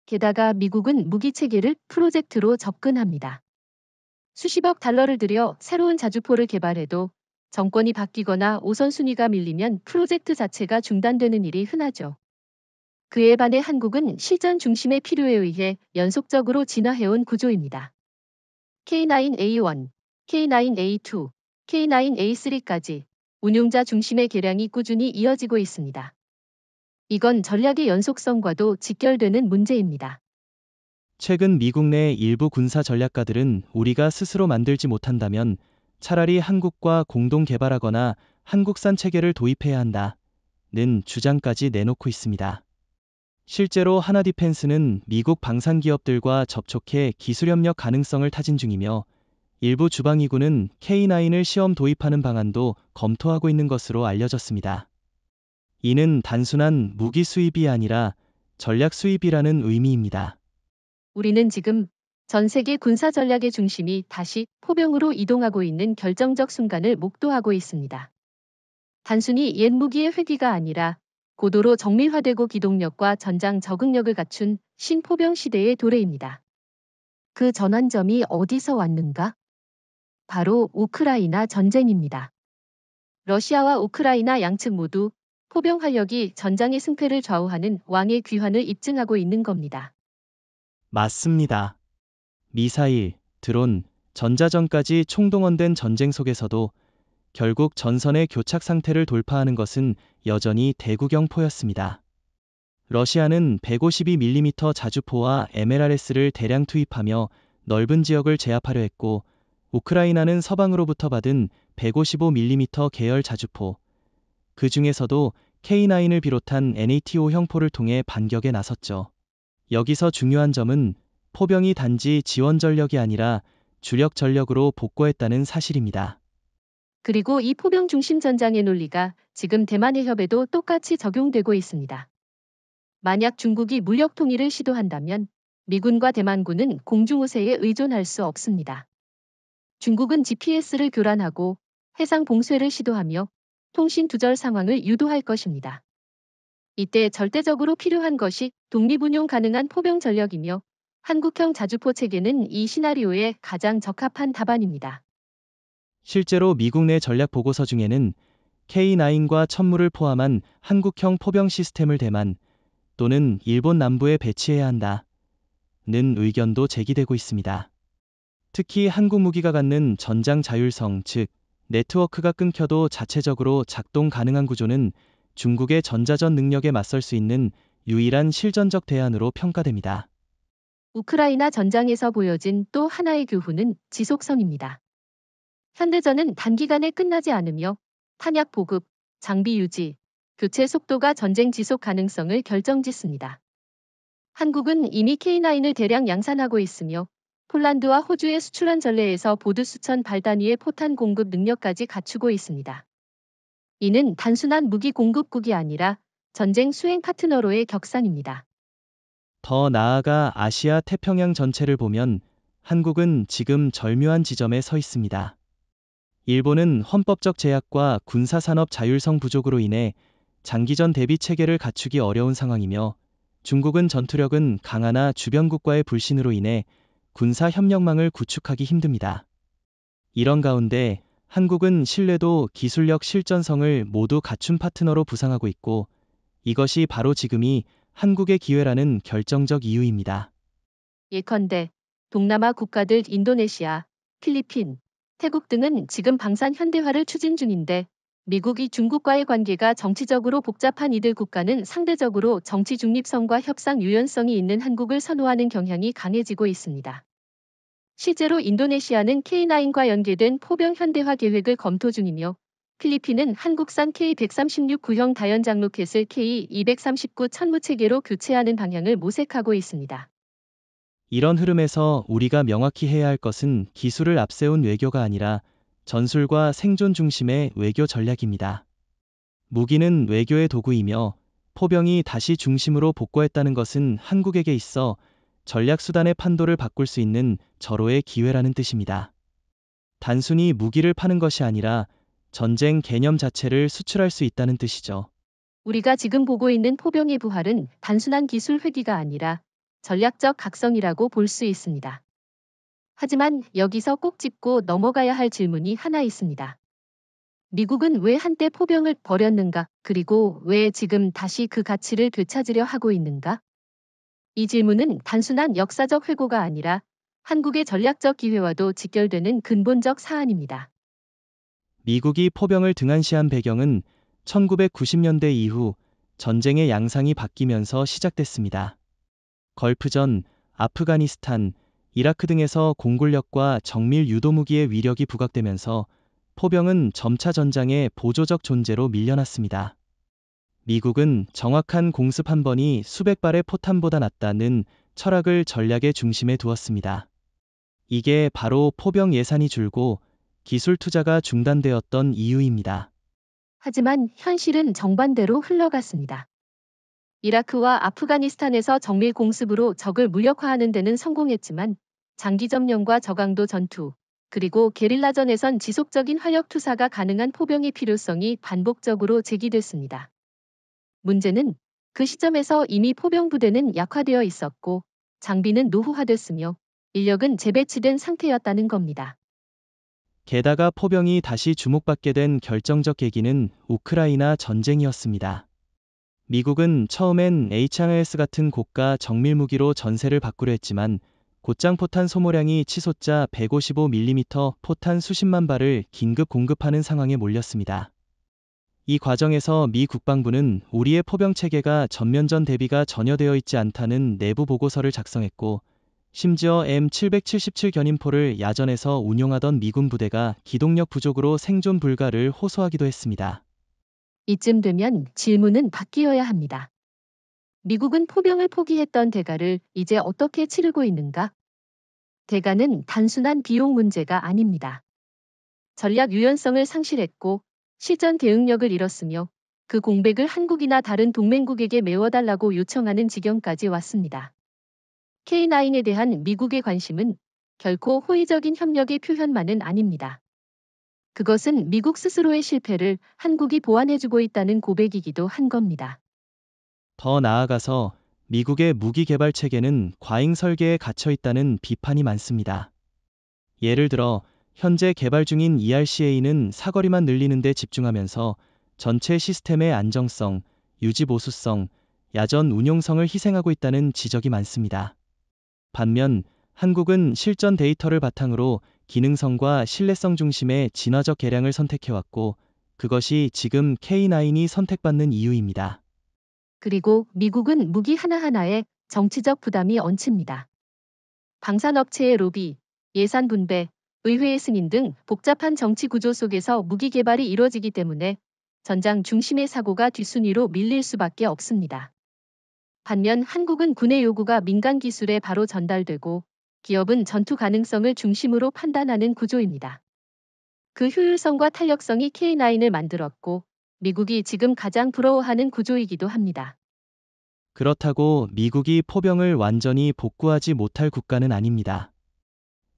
게다가 미국은 무기 체계를 프로젝트로 접근합니다. 수십억 달러를 들여 새로운 자주포를 개발해도 정권이 바뀌거나 우선순위가 밀리면 프로젝트 자체가 중단되는 일이 흔하죠. 그에 반해 한국은 실전 중심의 필요에 의해 연속적으로 진화해온 구조입니다. K9A1, K9A2, K9A3까지 운용자 중심의 개량이 꾸준히 이어지고 있습니다. 이건 전략의 연속성과도 직결되는 문제입니다. 최근 미국 내 일부 군사 전략가들은 우리가 스스로 만들지 못한다면 차라리 한국과 공동 개발하거나 한국산 체계를 도입해야 한다는 주장까지 내놓고 있습니다. 실제로 하나디펜스는 미국 방산 기업들과 접촉해 기술 협력 가능성을 타진 중이며 일부 주방위군은 K9을 시험 도입하는 방안도 검토하고 있는 것으로 알려졌습니다. 이는 단순한 무기 수입이 아니라 전략 수입이라는 의미입니다. 우리는 지금 전 세계 군사 전략의 중심이 다시 포병으로 이동하고 있는 결정적 순간을 목도하고 있습니다. 단순히 옛 무기의 회귀가 아니라 고도로 정밀화되고 기동력과 전장 적응력을 갖춘 신포병 시대의 도래입니다. 그 전환점이 어디서 왔는가? 바로 우크라이나 전쟁입니다. 러시아와 우크라이나 양측 모두 포병 활력이 전장의 승패를 좌우하는 왕의 귀환을 입증하고 있는 겁니다. 맞습니다. 미사일, 드론, 전자전까지 총동원된 전쟁 속에서도 결국 전선의 교착 상태를 돌파하는 것은 여전히 대구경포였습니다. 러시아는 152mm 자주포와 MLRS를 대량 투입하며 넓은 지역을 제압하려 했고 우크라이나는 서방으로부터 받은 155mm 계열 자주포, 그 중에서도 K9을 비롯한 NATO 형포를 통해 반격에 나섰죠. 여기서 중요한 점은 포병이 단지 지원 전력이 아니라 주력 전력으로 복구했다는 사실입니다. 그리고 이 포병 중심 전장의 논리가 지금 대만 해협에도 똑같이 적용되고 있습니다. 만약 중국이 물력 통일을 시도한다면 미군과 대만군은 공중우세에 의존할 수 없습니다. 중국은 GPS를 교란하고 해상 봉쇄를 시도하며 통신 두절 상황을 유도할 것입니다. 이때 절대적으로 필요한 것이 독립운용 가능한 포병 전력이며 한국형 자주포 체계는 이 시나리오에 가장 적합한 답안입니다. 실제로 미국 내 전략 보고서 중에는 K9과 천무를 포함한 한국형 포병 시스템을 대만 또는 일본 남부에 배치해야 한다는 의견도 제기되고 있습니다. 특히 한국 무기가 갖는 전장 자율성, 즉 네트워크가 끊겨도 자체적으로 작동 가능한 구조는 중국의 전자전 능력에 맞설 수 있는 유일한 실전적 대안으로 평가됩니다. 우크라이나 전장에서 보여진 또 하나의 교훈은 지속성입니다. 현대전은 단기간에 끝나지 않으며 탄약 보급, 장비 유지, 교체 속도가 전쟁 지속 가능성을 결정짓습니다. 한국은 이미 K9을 대량 양산하고 있으며 폴란드와 호주에 수출한 전례에서 보드 수천 발 단위의 포탄 공급 능력까지 갖추고 있습니다. 이는 단순한 무기 공급국이 아니라 전쟁 수행 파트너로의 격상입니다. 더 나아가 아시아 태평양 전체를 보면 한국은 지금 절묘한 지점에 서 있습니다. 일본은 헌법적 제약과 군사산업 자율성 부족으로 인해 장기전 대비 체계를 갖추기 어려운 상황이며 중국은 전투력은 강하나 주변국과의 불신으로 인해 군사 협력망을 구축하기 힘듭니다. 이런 가운데 한국은 신뢰도 기술력 실전성을 모두 갖춘 파트너로 부상하고 있고 이것이 바로 지금이 한국의 기회라는 결정적 이유입니다. 예컨대 동남아 국가들 인도네시아, 필리핀, 태국 등은 지금 방산 현대화를 추진 중인데 미국이 중국과의 관계가 정치적으로 복잡한 이들 국가는 상대적으로 정치 중립성과 협상 유연성이 있는 한국을 선호하는 경향이 강해지고 있습니다. 실제로 인도네시아는 K9과 연계된 포병 현대화 계획을 검토 중이며 필리핀은 한국산 K136 구형 다연장 로켓을 K239 천무체계로 교체하는 방향을 모색하고 있습니다. 이런 흐름에서 우리가 명확히 해야 할 것은 기술을 앞세운 외교가 아니라 전술과 생존 중심의 외교 전략입니다. 무기는 외교의 도구이며 포병이 다시 중심으로 복구했다는 것은 한국에게 있어 전략 수단의 판도를 바꿀 수 있는 절호의 기회라는 뜻입니다. 단순히 무기를 파는 것이 아니라 전쟁 개념 자체를 수출할 수 있다는 뜻이죠. 우리가 지금 보고 있는 포병의 부활은 단순한 기술 회귀가 아니라 전략적 각성이라고 볼 수 있습니다. 하지만 여기서 꼭 짚고 넘어가야 할 질문이 하나 있습니다. 미국은 왜 한때 포병을 버렸는가? 그리고 왜 지금 다시 그 가치를 되찾으려 하고 있는가? 이 질문은 단순한 역사적 회고가 아니라 한국의 전략적 기회와도 직결되는 근본적 사안입니다. 미국이 포병을 등한시한 배경은 1990년대 이후 전쟁의 양상이 바뀌면서 시작됐습니다. 걸프전, 아프가니스탄, 이라크 등에서 공굴력과 정밀 유도무기의 위력이 부각되면서 포병은 점차 전장의 보조적 존재로 밀려났습니다. 미국은 정확한 공습 한 번이 수백 발의 포탄보다 낫다는 철학을 전략의 중심에 두었습니다. 이게 바로 포병 예산이 줄고 기술 투자가 중단되었던 이유입니다. 하지만 현실은 정반대로 흘러갔습니다. 이라크와 아프가니스탄에서 정밀 공습으로 적을 무력화하는 데는 성공했지만 장기 점령과 저강도 전투, 그리고 게릴라전에선 지속적인 화력 투사가 가능한 포병의 필요성이 반복적으로 제기됐습니다. 문제는 그 시점에서 이미 포병 부대는 약화되어 있었고 장비는 노후화됐으며 인력은 재배치된 상태였다는 겁니다. 게다가 포병이 다시 주목받게 된 결정적 계기는 우크라이나 전쟁이었습니다. 미국은 처음엔 HIMARS 같은 고가 정밀 무기로 전세를 바꾸려 했지만 곧장 포탄 소모량이 치솟자 155mm 포탄 수십만 발을 긴급 공급하는 상황에 몰렸습니다. 이 과정에서 미 국방부는 우리의 포병 체계가 전면전 대비가 전혀 되어 있지 않다는 내부 보고서를 작성했고 심지어 M777 견인포를 야전에서 운용하던 미군 부대가 기동력 부족으로 생존 불가를 호소하기도 했습니다. 이쯤 되면 질문은 바뀌어야 합니다. 미국은 포병을 포기했던 대가를 이제 어떻게 치르고 있는가? 대가는 단순한 비용 문제가 아닙니다. 전략 유연성을 상실했고 실전 대응력을 잃었으며 그 공백을 한국이나 다른 동맹국에게 메워달라고 요청하는 지경까지 왔습니다. K9에 대한 미국의 관심은 결코 호의적인 협력의 표현만은 아닙니다. 그것은 미국 스스로의 실패를 한국이 보완해주고 있다는 고백이기도 한 겁니다. 더 나아가서 미국의 무기 개발 체계는 과잉 설계에 갇혀 있다는 비판이 많습니다. 예를 들어 현재 개발 중인 ERCA는 사거리만 늘리는 데 집중하면서 전체 시스템의 안정성, 유지 보수성, 야전 운용성을 희생하고 있다는 지적이 많습니다. 반면 한국은 실전 데이터를 바탕으로 기능성과 신뢰성 중심의 진화적 개량을 선택해왔고 그것이 지금 K9이 선택받는 이유입니다. 그리고 미국은 무기 하나하나에 정치적 부담이 얹힙니다. 방산업체의 로비, 예산 분배, 의회의 승인 등 복잡한 정치 구조 속에서 무기 개발이 이루어지기 때문에 전장 중심의 사고가 뒷순위로 밀릴 수밖에 없습니다. 반면 한국은 군의 요구가 민간 기술에 바로 전달되고 기업은 전투 가능성을 중심으로 판단하는 구조입니다. 그 효율성과 탄력성이 K9을 만들었고 미국이 지금 가장 부러워하는 구조이기도 합니다. 그렇다고 미국이 포병을 완전히 복구하지 못할 국가는 아닙니다.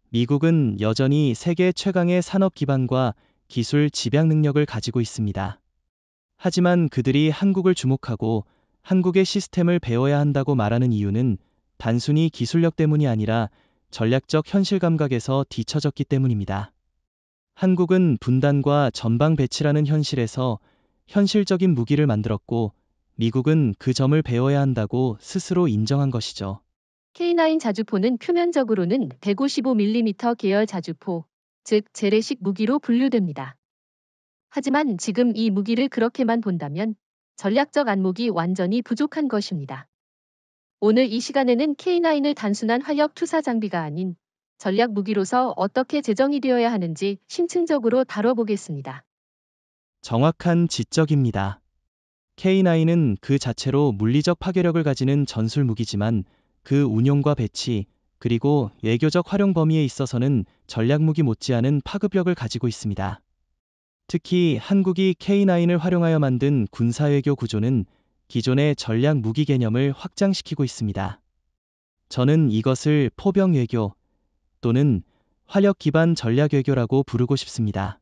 미국은 여전히 세계 최강의 산업 기반과 기술 집약 능력을 가지고 있습니다. 하지만 그들이 한국을 주목하고 한국의 시스템을 배워야 한다고 말하는 이유는 단순히 기술력 때문이 아니라 전략적 현실 감각에서 뒤처졌기 때문입니다. 한국은 분단과 전방 배치라는 현실에서 현실적인 무기를 만들었고 미국은 그 점을 배워야 한다고 스스로 인정한 것이죠. K9 자주포는 표면적으로는 155mm 계열 자주포, 즉 재래식 무기로 분류됩니다. 하지만 지금 이 무기를 그렇게만 본다면 전략적 안목이 완전히 부족한 것입니다. 오늘 이 시간에는 K9을 단순한 활력 투사 장비가 아닌 전략 무기로서 어떻게 제정이 되어야 하는지 심층적으로 다뤄보겠습니다. 정확한 지적입니다. K9은 그 자체로 물리적 파괴력을 가지는 전술 무기지만 그 운용과 배치, 그리고 외교적 활용 범위에 있어서는 전략 무기 못지않은 파급력을 가지고 있습니다. 특히 한국이 K9을 활용하여 만든 군사외교 구조는 기존의 전략 무기 개념을 확장시키고 있습니다. 저는 이것을 포병 외교 또는 화력 기반 전략 외교라고 부르고 싶습니다.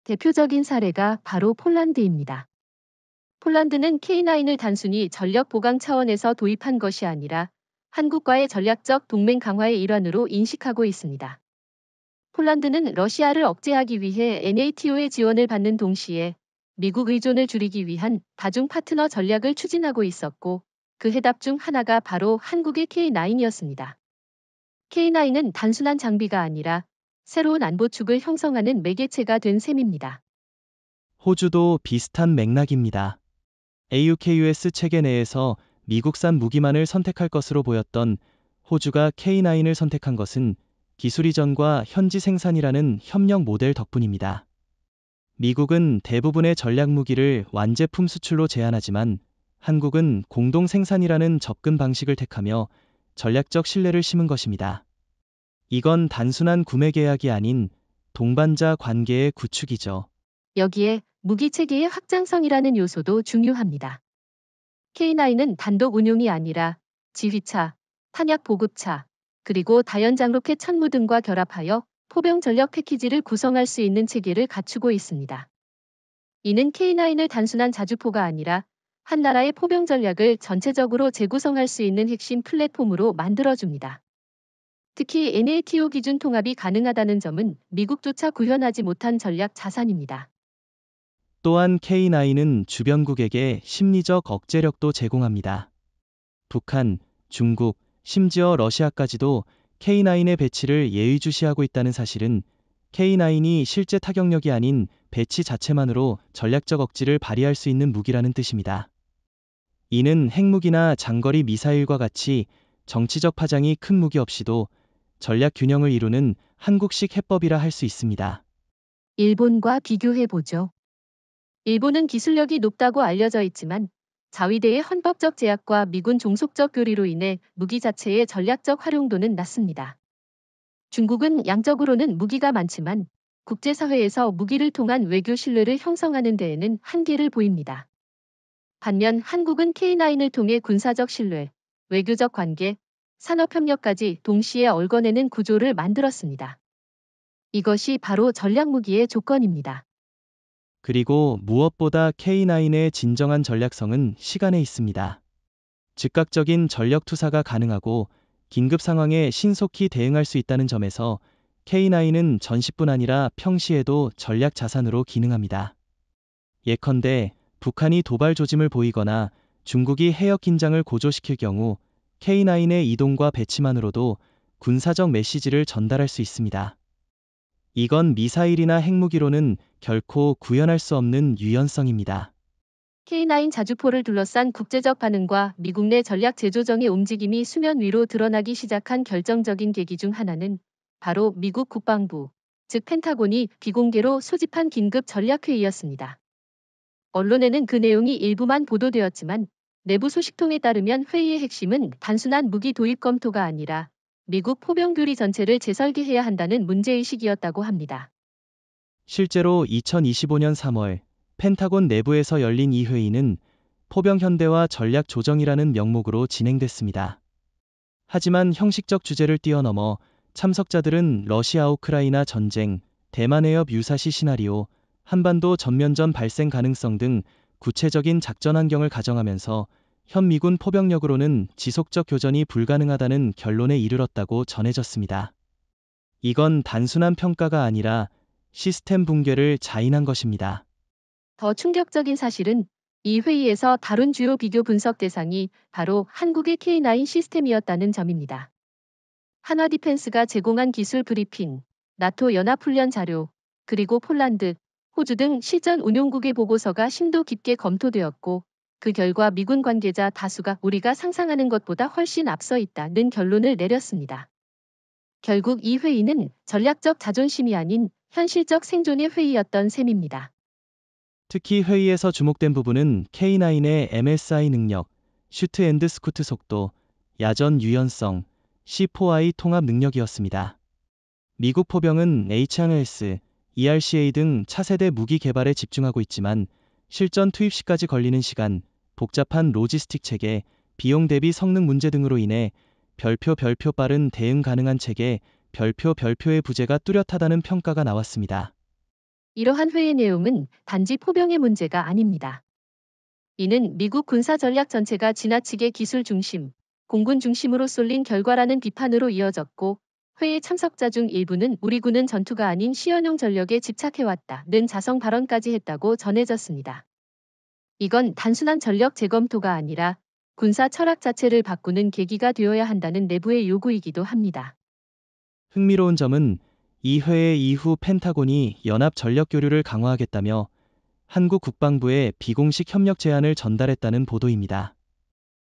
대표적인 사례가 바로 폴란드입니다. 폴란드는 K9을 단순히 전력 보강 차원에서 도입한 것이 아니라 한국과의 전략적 동맹 강화의 일환으로 인식하고 있습니다. 폴란드는 러시아를 억제하기 위해 NATO의 지원을 받는 동시에 미국 의존을 줄이기 위한 다중 파트너 전략을 추진하고 있었고 그 해답 중 하나가 바로 한국의 K9이었습니다. K9은 단순한 장비가 아니라 새로운 안보축을 형성하는 매개체가 된 셈입니다. 호주도 비슷한 맥락입니다. AUKUS 체계 내에서 미국산 무기만을 선택할 것으로 보였던 호주가 K9을 선택한 것은 기술 이전과 현지 생산이라는 협력 모델 덕분입니다. 미국은 대부분의 전략 무기를 완제품 수출로 제한하지만 한국은 공동 생산이라는 접근 방식을 택하며 전략적 신뢰를 심은 것입니다. 이건 단순한 구매 계약이 아닌 동반자 관계의 구축이죠. 여기에 무기 체계의 확장성이라는 요소도 중요합니다. K9은 단독 운용이 아니라 지휘차, 탄약 보급차, 그리고 다연장 로켓 천무 등과 결합하여 포병 전력 패키지를 구성할 수 있는 체계를 갖추고 있습니다. 이는 K9을 단순한 자주포가 아니라 한 나라의 포병 전략을 전체적으로 재구성할 수 있는 핵심 플랫폼으로 만들어줍니다. 특히 NATO 기준 통합이 가능하다는 점은 미국조차 구현하지 못한 전략 자산입니다. 또한 K9은 주변국에게 심리적 억제력도 제공합니다. 북한, 중국, 심지어 러시아까지도 K9의 배치를 예의주시하고 있다는 사실은 K9이 실제 타격력이 아닌 배치 자체만으로 전략적 억지를 발휘할 수 있는 무기라는 뜻입니다. 이는 핵무기나 장거리 미사일과 같이 정치적 파장이 큰 무기 없이도 전략 균형을 이루는 한국식 해법이라 할 수 있습니다. 일본과 비교해보죠. 일본은 기술력이 높다고 알려져 있지만 자위대의 헌법적 제약과 미군 종속적 교리로 인해 무기 자체의 전략적 활용도는 낮습니다. 중국은 양적으로는 무기가 많지만 국제사회에서 무기를 통한 외교 신뢰를 형성하는 데에는 한계를 보입니다. 반면 한국은 K9을 통해 군사적 신뢰, 외교적 관계, 산업협력까지 동시에 얽어내는 구조를 만들었습니다. 이것이 바로 전략무기의 조건입니다. 그리고 무엇보다 K9의 진정한 전략성은 시간에 있습니다. 즉각적인 전력 투사가 가능하고 긴급 상황에 신속히 대응할 수 있다는 점에서 K9은 전시뿐 아니라 평시에도 전략 자산으로 기능합니다. 예컨대 북한이 도발 조짐을 보이거나 중국이 해역 긴장을 고조시킬 경우 K9의 이동과 배치만으로도 군사적 메시지를 전달할 수 있습니다. 이건 미사일이나 핵무기로는 결코 구현할 수 없는 유연성입니다. K9 자주포를 둘러싼 국제적 반응과 미국 내 전략 재조정의 움직임이 수면 위로 드러나기 시작한 결정적인 계기 중 하나는 바로 미국 국방부, 즉 펜타곤이 비공개로 소집한 긴급 전략회의였습니다. 언론에는 그 내용이 일부만 보도되었지만 내부 소식통에 따르면 회의의 핵심은 단순한 무기 도입 검토가 아니라 미국 포병 교리 전체를 재설계해야 한다는 문제의식이었다고 합니다. 실제로 2025년 3월 펜타곤 내부에서 열린 이 회의는 포병 현대화 전략 조정이라는 명목으로 진행됐습니다. 하지만 형식적 주제를 뛰어넘어 참석자들은 러시아 우크라이나 전쟁, 대만 해협 유사시 시나리오, 한반도 전면전 발생 가능성 등 구체적인 작전 환경을 가정하면서 현 미군 포병력으로는 지속적 교전이 불가능하다는 결론에 이르렀다고 전해졌습니다. 이건 단순한 평가가 아니라 시스템 붕괴를 자인한 것입니다. 더 충격적인 사실은 이 회의에서 다룬 주요 비교 분석 대상이 바로 한국의 K9 시스템이었다는 점입니다. 한화 디펜스가 제공한 기술 브리핑, 나토 연합훈련 자료, 그리고 폴란드, 호주 등 실전 운용국의 보고서가 심도 깊게 검토되었고 그 결과 미군 관계자 다수가 우리가 상상하는 것보다 훨씬 앞서 있다는 결론을 내렸습니다. 결국 이 회의는 전략적 자존심이 아닌 현실적 생존의 회의였던 셈입니다. 특히 회의에서 주목된 부분은 K9의 MSI 능력, 슈트 앤드 스쿠트 속도, 야전 유연성, C4I 통합 능력이었습니다. 미국 포병은 HMS, ERCA 등 차세대 무기 개발에 집중하고 있지만 실전 투입 시까지 걸리는 시간, 복잡한 로지스틱 체계, 비용 대비 성능 문제 등으로 인해 별표 빠른 대응 가능한 체계, 별표의 부재가 뚜렷하다는 평가가 나왔습니다. 이러한 회의 내용은 단지 포병의 문제가 아닙니다. 이는 미국 군사 전략 전체가 지나치게 기술 중심, 공군 중심으로 쏠린 결과라는 비판으로 이어졌고 회의 참석자 중 일부는 우리 군은 전투가 아닌 시연용 전력에 집착해왔다는 자성 발언까지 했다고 전해졌습니다. 이건 단순한 전력 재검토가 아니라 군사 철학 자체를 바꾸는 계기가 되어야 한다는 내부의 요구이기도 합니다. 흥미로운 점은 이 회의 이후 펜타곤이 연합 전력 교류를 강화하겠다며 한국 국방부에 비공식 협력 제안을 전달했다는 보도입니다.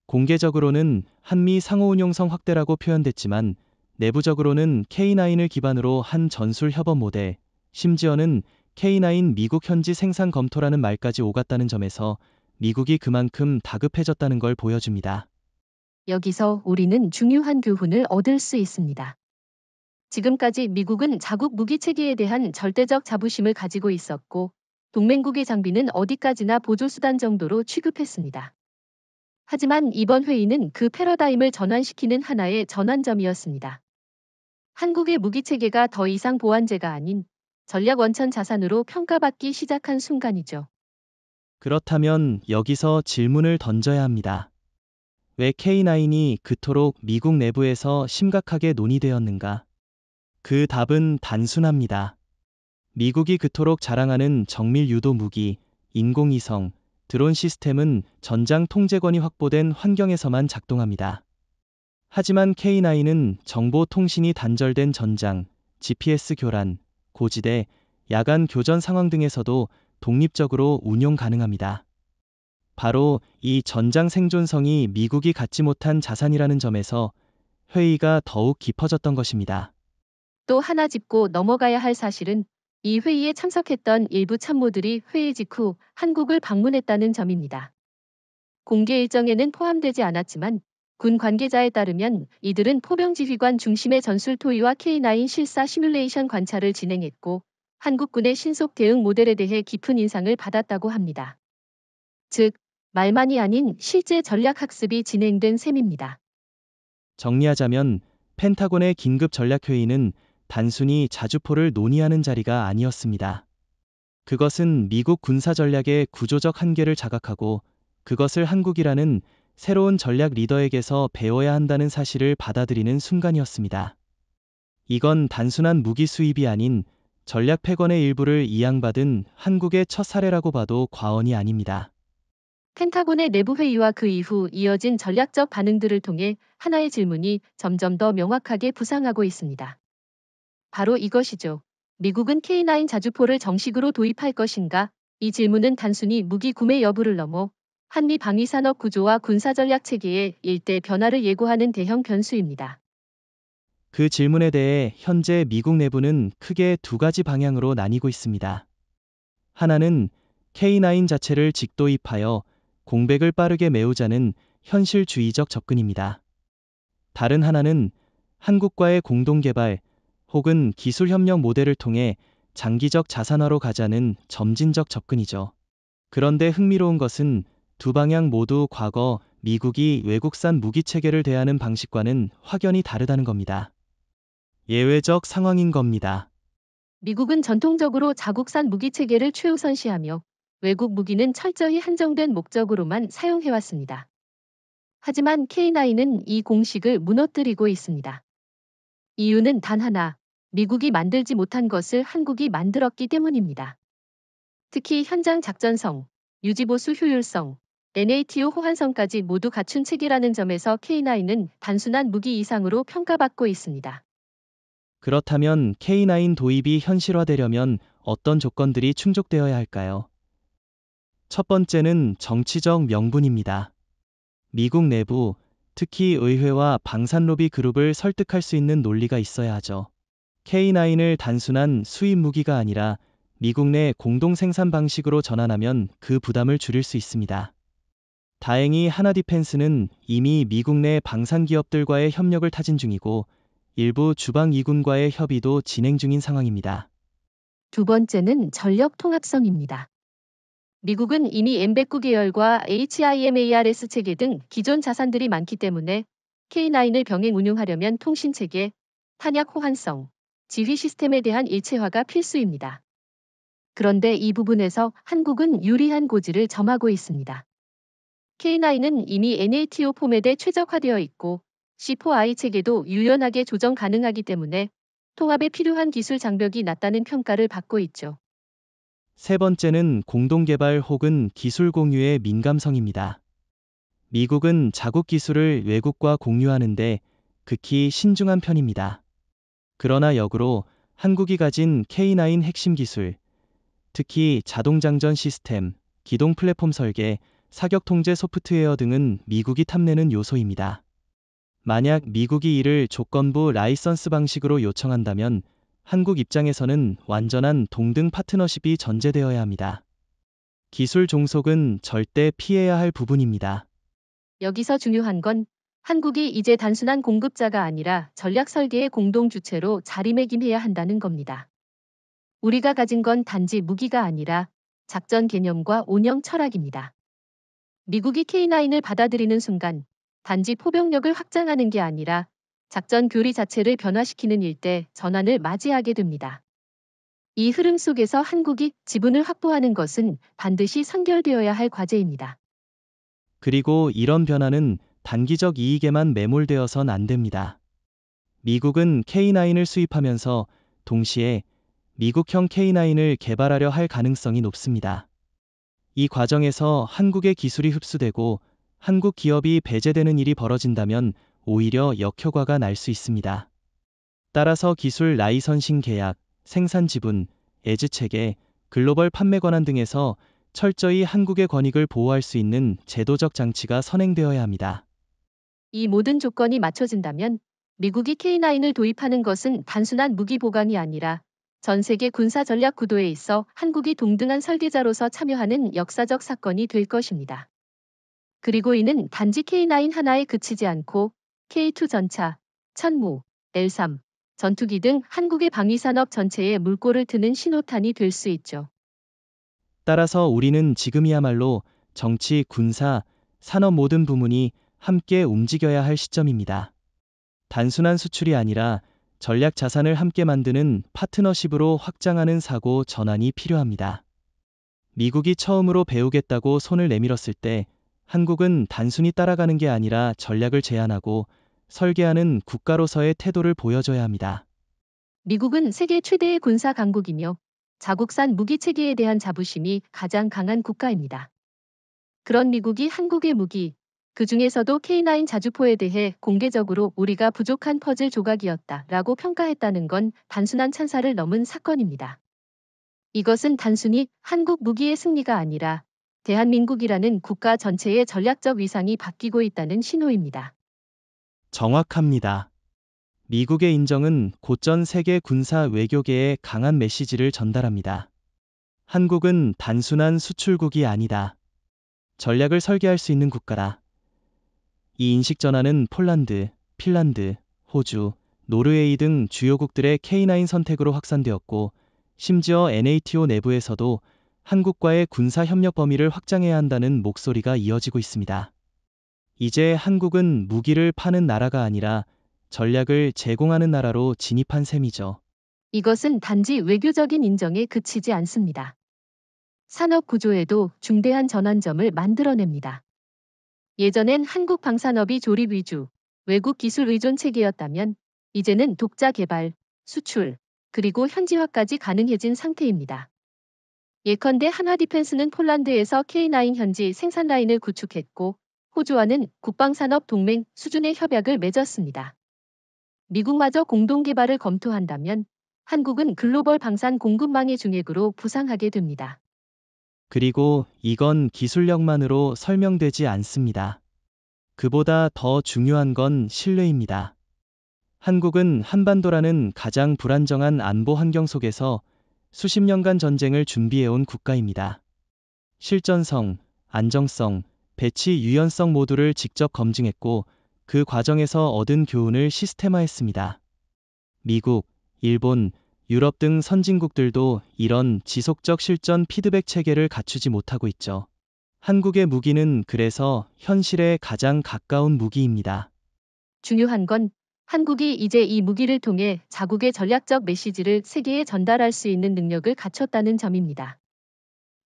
공개적으로는 한미 상호운용성 확대라고 표현됐지만 내부적으로는 K9을 기반으로 한 전술 협업 모델, 심지어는 K9 미국 현지 생산 검토라는 말까지 오갔다는 점에서 미국이 그만큼 다급해졌다는 걸 보여줍니다. 여기서 우리는 중요한 교훈을 얻을 수 있습니다. 지금까지 미국은 자국 무기 체계에 대한 절대적 자부심을 가지고 있었고 동맹국의 장비는 어디까지나 보조수단 정도로 취급했습니다. 하지만 이번 회의는 그 패러다임을 전환시키는 하나의 전환점이었습니다. 한국의 무기 체계가 더 이상 보완제가 아닌 전략 원천 자산으로 평가받기 시작한 순간이죠. 그렇다면 여기서 질문을 던져야 합니다. 왜 K9이 그토록 미국 내부에서 심각하게 논의되었는가? 그 답은 단순합니다. 미국이 그토록 자랑하는 정밀 유도 무기, 인공위성, 드론 시스템은 전장 통제권이 확보된 환경에서만 작동합니다. 하지만 K9은 정보 통신이 단절된 전장, GPS 교란, 고지대, 야간 교전 상황 등에서도 독립적으로 운용 가능합니다. 바로 이 전장 생존성이 미국이 갖지 못한 자산이라는 점에서 회의가 더욱 깊어졌던 것입니다. 또 하나 짚고 넘어가야 할 사실은 이 회의에 참석했던 일부 참모들이 회의 직후 한국을 방문했다는 점입니다. 공개 일정에는 포함되지 않았지만 군 관계자에 따르면 이들은 포병지휘관 중심의 전술 토의와 K9 실사 시뮬레이션 관찰을 진행했고 한국군의 신속 대응 모델에 대해 깊은 인상을 받았다고 합니다. 즉, 말만이 아닌 실제 전략 학습이 진행된 셈입니다. 정리하자면 펜타곤의 긴급 전략회의는 단순히 자주포를 논의하는 자리가 아니었습니다. 그것은 미국 군사 전략의 구조적 한계를 자각하고 그것을 한국이라는 새로운 전략 리더에게서 배워야 한다는 사실을 받아들이는 순간이었습니다. 이건 단순한 무기 수입이 아닌 전략 패권의 일부를 이양받은 한국의 첫 사례라고 봐도 과언이 아닙니다. 펜타곤의 내부 회의와 그 이후 이어진 전략적 반응들을 통해 하나의 질문이 점점 더 명확하게 부상하고 있습니다. 바로 이것이죠. 미국은 K9 자주포를 정식으로 도입할 것인가? 이 질문은 단순히 무기 구매 여부를 넘어 한미 방위산업 구조와 군사전략 체계의 일대 변화를 예고하는 대형 변수입니다. 그 질문에 대해 현재 미국 내부는 크게 두 가지 방향으로 나뉘고 있습니다. 하나는 K9 자체를 직도입하여 공백을 빠르게 메우자는 현실주의적 접근입니다. 다른 하나는 한국과의 공동개발 혹은 기술협력 모델을 통해 장기적 자산화로 가자는 점진적 접근이죠. 그런데 흥미로운 것은 두 방향 모두 과거 미국이 외국산 무기 체계를 대하는 방식과는 확연히 다르다는 겁니다. 예외적 상황인 겁니다. 미국은 전통적으로 자국산 무기 체계를 최우선시하며 외국 무기는 철저히 한정된 목적으로만 사용해왔습니다. 하지만 K9은 이 공식을 무너뜨리고 있습니다. 이유는 단 하나, 미국이 만들지 못한 것을 한국이 만들었기 때문입니다. 특히 현장 작전성, 유지보수 효율성, NATO 호환성까지 모두 갖춘 체계라는 점에서 K9은 단순한 무기 이상으로 평가받고 있습니다. 그렇다면 K9 도입이 현실화되려면 어떤 조건들이 충족되어야 할까요? 첫 번째는 정치적 명분입니다. 미국 내부, 특히 의회와 방산 로비 그룹을 설득할 수 있는 논리가 있어야 하죠. K9을 단순한 수입 무기가 아니라 미국 내 공동 생산 방식으로 전환하면 그 부담을 줄일 수 있습니다. 다행히 하나디펜스는 이미 미국 내 방산 기업들과의 협력을 타진 중이고 일부 주방 이군과의 협의도 진행 중인 상황입니다. 두 번째는 전력 통합성입니다. 미국은 이미 M109 계열과 HIMARS 체계 등 기존 자산들이 많기 때문에 K9을 병행 운용하려면 통신체계, 탄약 호환성, 지휘 시스템에 대한 일체화가 필수입니다. 그런데 이 부분에서 한국은 유리한 고지를 점하고 있습니다. K9은 이미 NATO 포맷에 최적화되어 있고 C4I 체계도 유연하게 조정 가능하기 때문에 통합에 필요한 기술 장벽이 낮다는 평가를 받고 있죠. 세 번째는 공동개발 혹은 기술 공유의 민감성입니다. 미국은 자국 기술을 외국과 공유하는데 극히 신중한 편입니다. 그러나 역으로 한국이 가진 K9 핵심 기술, 특히 자동장전 시스템, 기동 플랫폼 설계, 사격 통제 소프트웨어 등은 미국이 탐내는 요소입니다. 만약 미국이 이를 조건부 라이선스 방식으로 요청한다면 한국 입장에서는 완전한 동등 파트너십이 전제되어야 합니다. 기술 종속은 절대 피해야 할 부분입니다. 여기서 중요한 건 한국이 이제 단순한 공급자가 아니라 전략 설계의 공동 주체로 자리매김해야 한다는 겁니다. 우리가 가진 건 단지 무기가 아니라 작전 개념과 운영 철학입니다. 미국이 K9을 받아들이는 순간 단지 포병력을 확장하는 게 아니라 작전 교리 자체를 변화시키는 일대 전환을 맞이하게 됩니다. 이 흐름 속에서 한국이 지분을 확보하는 것은 반드시 선결되어야 할 과제입니다. 그리고 이런 변화는 단기적 이익에만 매몰되어선 안 됩니다. 미국은 K9을 수입하면서 동시에 미국형 K9을 개발하려 할 가능성이 높습니다. 이 과정에서 한국의 기술이 흡수되고 한국 기업이 배제되는 일이 벌어진다면 오히려 역효과가 날 수 있습니다. 따라서 기술 라이선싱 계약, 생산 지분, 에즈 체계, 글로벌 판매 권한 등에서 철저히 한국의 권익을 보호할 수 있는 제도적 장치가 선행되어야 합니다. 이 모든 조건이 맞춰진다면 미국이 K9을 도입하는 것은 단순한 무기 보강이 아니라 전 세계 군사 전략 구도에 있어 한국이 동등한 설계자로서 참여하는 역사적 사건이 될 것입니다. 그리고 이는 단지 K9 하나에 그치지 않고 K2 전차, 천무, L3, 전투기 등 한국의 방위산업 전체에 물꼬를 트는 신호탄이 될 수 있죠. 따라서 우리는 지금이야말로 정치, 군사, 산업 모든 부문이 함께 움직여야 할 시점입니다. 단순한 수출이 아니라 전략 자산을 함께 만드는 파트너십으로 확장하는 사고 전환이 필요합니다. 미국이 처음으로 배우겠다고 손을 내밀었을 때 한국은 단순히 따라가는 게 아니라 전략을 제안하고 설계하는 국가로서의 태도를 보여줘야 합니다. 미국은 세계 최대의 군사 강국이며 자국산 무기 체계에 대한 자부심이 가장 강한 국가입니다. 그런 미국이 한국의 무기, 그 중에서도 K9 자주포에 대해 공개적으로 우리가 부족한 퍼즐 조각이었다라고 평가했다는 건 단순한 찬사를 넘은 사건입니다. 이것은 단순히 한국 무기의 승리가 아니라 대한민국이라는 국가 전체의 전략적 위상이 바뀌고 있다는 신호입니다. 정확합니다. 미국의 인정은 곧 전 세계 군사 외교계에 강한 메시지를 전달합니다. 한국은 단순한 수출국이 아니다. 전략을 설계할 수 있는 국가다. 이 인식 전환은 폴란드, 핀란드, 호주, 노르웨이 등 주요국들의 K9 선택으로 확산되었고, 심지어 NATO 내부에서도 한국과의 군사 협력 범위를 확장해야 한다는 목소리가 이어지고 있습니다. 이제 한국은 무기를 파는 나라가 아니라 전략을 제공하는 나라로 진입한 셈이죠. 이것은 단지 외교적인 인정에 그치지 않습니다. 산업 구조에도 중대한 전환점을 만들어냅니다. 예전엔 한국 방산업이 조립 위주, 외국 기술 의존 체계였다면 이제는 독자 개발, 수출, 그리고 현지화까지 가능해진 상태입니다. 예컨대 한화디펜스는 폴란드에서 K9 현지 생산 라인을 구축했고 호주와는 국방산업 동맹 수준의 협약을 맺었습니다. 미국마저 공동 개발을 검토한다면 한국은 글로벌 방산 공급망의 중액으로 부상하게 됩니다. 그리고 이건 기술력만으로 설명되지 않습니다. 그보다 더 중요한 건 신뢰입니다. 한국은 한반도라는 가장 불안정한 안보 환경 속에서 수십 년간 전쟁을 준비해온 국가입니다. 실전성, 안정성, 배치 유연성 모두를 직접 검증했고 그 과정에서 얻은 교훈을 시스테마했습니다. 미국, 일본, 유럽 등 선진국들도 이런 지속적 실전 피드백 체계를 갖추지 못하고 있죠. 한국의 무기는 그래서 현실에 가장 가까운 무기입니다. 중요한 건 한국이 이제 이 무기를 통해 자국의 전략적 메시지를 세계에 전달할 수 있는 능력을 갖췄다는 점입니다.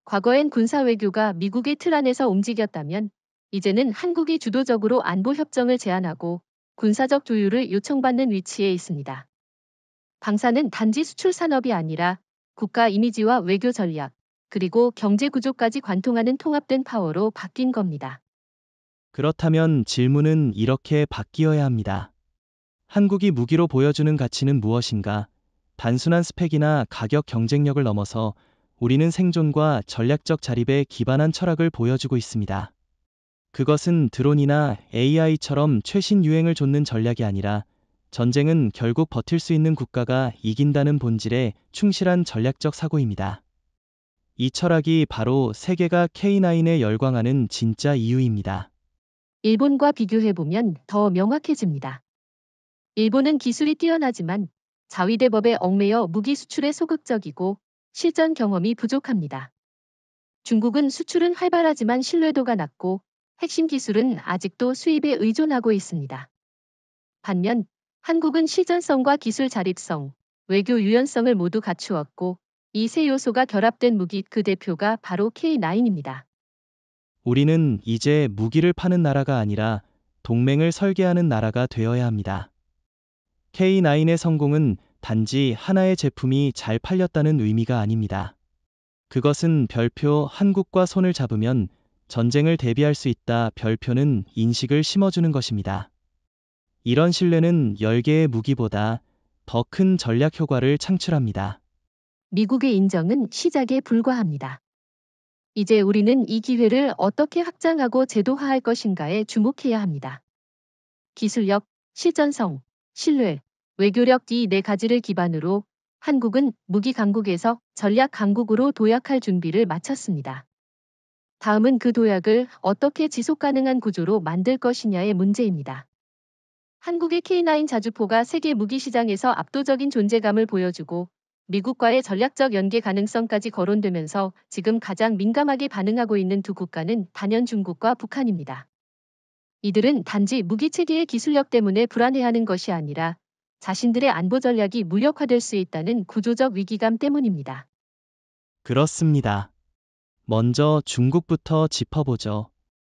과거엔 군사 외교가 미국의 틀 안에서 움직였다면 이제는 한국이 주도적으로 안보 협정을 제안하고 군사적 조율을 요청받는 위치에 있습니다. 방산은 단지 수출 산업이 아니라 국가 이미지와 외교 전략, 그리고 경제 구조까지 관통하는 통합된 파워로 바뀐 겁니다. 그렇다면 질문은 이렇게 바뀌어야 합니다. 한국이 무기로 보여주는 가치는 무엇인가? 단순한 스펙이나 가격 경쟁력을 넘어서 우리는 생존과 전략적 자립에 기반한 철학을 보여주고 있습니다. 그것은 드론이나 AI처럼 최신 유행을 좇는 전략이 아니라 전쟁은 결국 버틸 수 있는 국가가 이긴다는 본질에 충실한 전략적 사고입니다. 이 철학이 바로 세계가 K9에 열광하는 진짜 이유입니다. 일본과 비교해보면 더 명확해집니다. 일본은 기술이 뛰어나지만 자위대법에 얽매여 무기 수출에 소극적이고 실전 경험이 부족합니다. 중국은 수출은 활발하지만 신뢰도가 낮고 핵심 기술은 아직도 수입에 의존하고 있습니다. 반면 한국은 실전성과 기술 자립성, 외교 유연성을 모두 갖추었고 이 세 요소가 결합된 무기 그 대표가 바로 K9입니다. 우리는 이제 무기를 파는 나라가 아니라 동맹을 설계하는 나라가 되어야 합니다. K9의 성공은 단지 하나의 제품이 잘 팔렸다는 의미가 아닙니다. 그것은 별표 한국과 손을 잡으면 전쟁을 대비할 수 있다 별표는 인식을 심어주는 것입니다. 이런 신뢰는 10개의 무기보다 더 큰 전략 효과를 창출합니다. 미국의 인정은 시작에 불과합니다. 이제 우리는 이 기회를 어떻게 확장하고 제도화할 것인가에 주목해야 합니다. 기술력, 실전성, 신뢰, 외교력 이 네 가지를 기반으로 한국은 무기 강국에서 전략 강국으로 도약할 준비를 마쳤습니다. 다음은 그 도약을 어떻게 지속 가능한 구조로 만들 것이냐의 문제입니다. 한국의 K9 자주포가 세계 무기 시장에서 압도적인 존재감을 보여주고 미국과의 전략적 연계 가능성까지 거론되면서 지금 가장 민감하게 반응하고 있는 두 국가는 단연 중국과 북한입니다. 이들은 단지 무기 체계의 기술력 때문에 불안해하는 것이 아니라 자신들의 안보 전략이 무력화될 수 있다는 구조적 위기감 때문입니다. 그렇습니다. 먼저 중국부터 짚어보죠.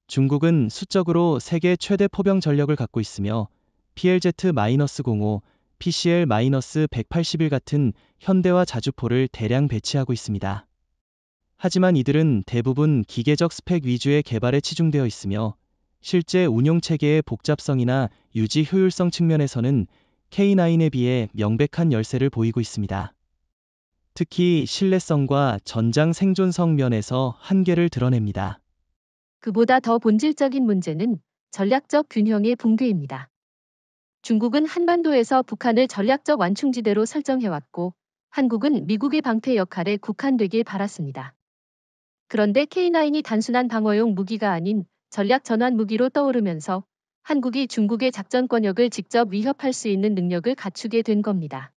중국은 수적으로 세계 최대 포병 전력을 갖고 있으며 PLZ-05, PCL-181 같은 현대화 자주포를 대량 배치하고 있습니다. 하지만 이들은 대부분 기계적 스펙 위주의 개발에 치중되어 있으며 실제 운용 체계의 복잡성이나 유지 효율성 측면에서는 K9에 비해 명백한 열세를 보이고 있습니다. 특히 신뢰성과 전장 생존성 면에서 한계를 드러냅니다. 그보다 더 본질적인 문제는 전략적 균형의 붕괴입니다. 중국은 한반도에서 북한을 전략적 완충지대로 설정해왔고, 한국은 미국의 방패 역할에 국한되길 바랐습니다. 그런데 K9이 단순한 방어용 무기가 아닌 전략 전환 무기로 떠오르면서 한국이 중국의 작전 권역을 직접 위협할 수 있는 능력을 갖추게 된 겁니다.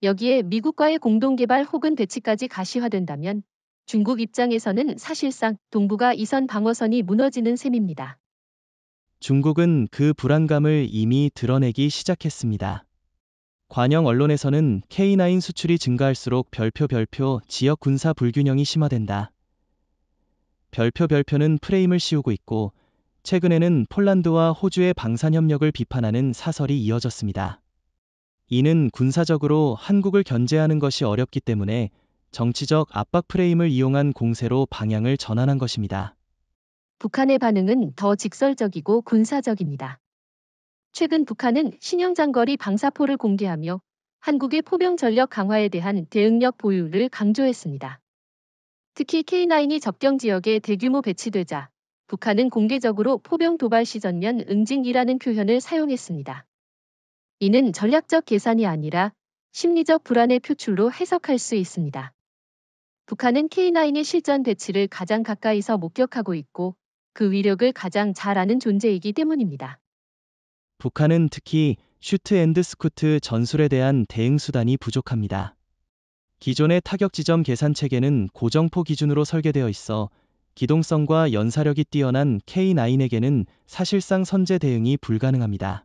여기에 미국과의 공동 개발 혹은 배치까지 가시화된다면 중국 입장에서는 사실상 동북아 이선 방어선이 무너지는 셈입니다. 중국은 그 불안감을 이미 드러내기 시작했습니다. 관영 언론에서는 K9 수출이 증가할수록 별표 지역 군사 불균형이 심화된다. 별표는 프레임을 씌우고 있고, 최근에는 폴란드와 호주의 방산 협력을 비판하는 사설이 이어졌습니다. 이는 군사적으로 한국을 견제하는 것이 어렵기 때문에 정치적 압박 프레임을 이용한 공세로 방향을 전환한 것입니다. 북한의 반응은 더 직설적이고 군사적입니다. 최근 북한은 신형 장거리 방사포를 공개하며 한국의 포병 전력 강화에 대한 대응력 보유를 강조했습니다. 특히 K9이 접경 지역에 대규모 배치되자 북한은 공개적으로 포병 도발 시 전면 응징이라는 표현을 사용했습니다. 이는 전략적 계산이 아니라 심리적 불안의 표출로 해석할 수 있습니다. 북한은 K9의 실전 배치를 가장 가까이서 목격하고 있고 그 위력을 가장 잘 아는 존재이기 때문입니다. 북한은 특히 슈트 앤드 스쿠트 전술에 대한 대응 수단이 부족합니다. 기존의 타격 지점 계산 체계는 고정포 기준으로 설계되어 있어 기동성과 연사력이 뛰어난 K9에게는 사실상 선제 대응이 불가능합니다.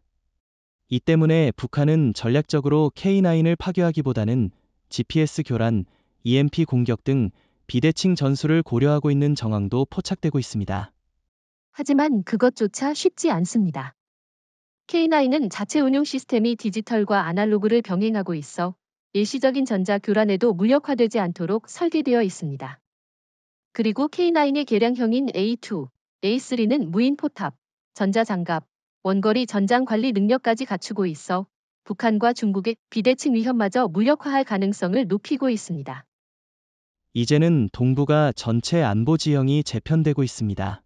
이 때문에 북한은 전략적으로 K9을 파괴하기보다는 GPS 교란, EMP 공격 등 비대칭 전술을 고려하고 있는 정황도 포착되고 있습니다. 하지만 그것조차 쉽지 않습니다. K9은 자체 운용 시스템이 디지털과 아날로그를 병행하고 있어 일시적인 전자 교란에도 무력화되지 않도록 설계되어 있습니다. 그리고 K9의 개량형인 A2, A3는 무인 포탑, 전자장갑, 원거리 전장 관리 능력까지 갖추고 있어 북한과 중국의 비대칭 위협마저 무력화할 가능성을 높이고 있습니다. 이제는 동북아 전체 안보 지형이 재편되고 있습니다.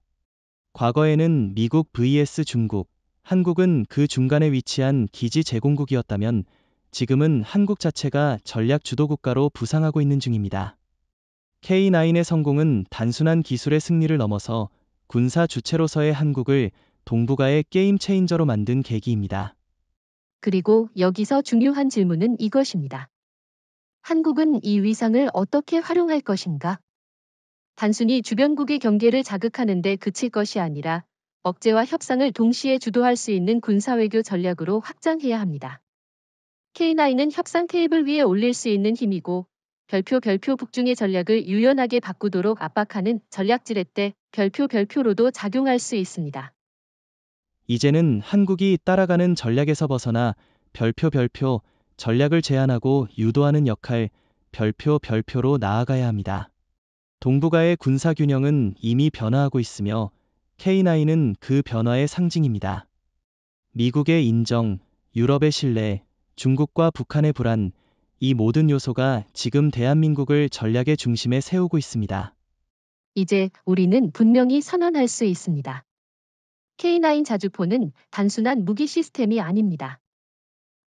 과거에는 미국 vs 중국, 한국은 그 중간에 위치한 기지 제공국이었다면 지금은 한국 자체가 전략 주도국가로 부상하고 있는 중입니다. K9의 성공은 단순한 기술의 승리를 넘어서 군사 주체로서의 한국을 동북아의 게임 체인저로 만든 계기입니다. 그리고 여기서 중요한 질문은 이것입니다. 한국은 이 위상을 어떻게 활용할 것인가? 단순히 주변국의 경계를 자극하는 데 그칠 것이 아니라 억제와 협상을 동시에 주도할 수 있는 군사외교 전략으로 확장해야 합니다. K9은 협상 테이블 위에 올릴 수 있는 힘이고 별표 북중의 전략을 유연하게 바꾸도록 압박하는 전략지렛 대 별표로도 작용할 수 있습니다. 이제는 한국이 따라가는 전략에서 벗어나 별표 전략을 제안하고 유도하는 역할 별표로 나아가야 합니다. 동북아의 군사 균형은 이미 변화하고 있으며 K9은 그 변화의 상징입니다. 미국의 인정, 유럽의 신뢰, 중국과 북한의 불안, 이 모든 요소가 지금 대한민국을 전략의 중심에 세우고 있습니다. 이제 우리는 분명히 선언할 수 있습니다. K9 자주포는 단순한 무기 시스템이 아닙니다.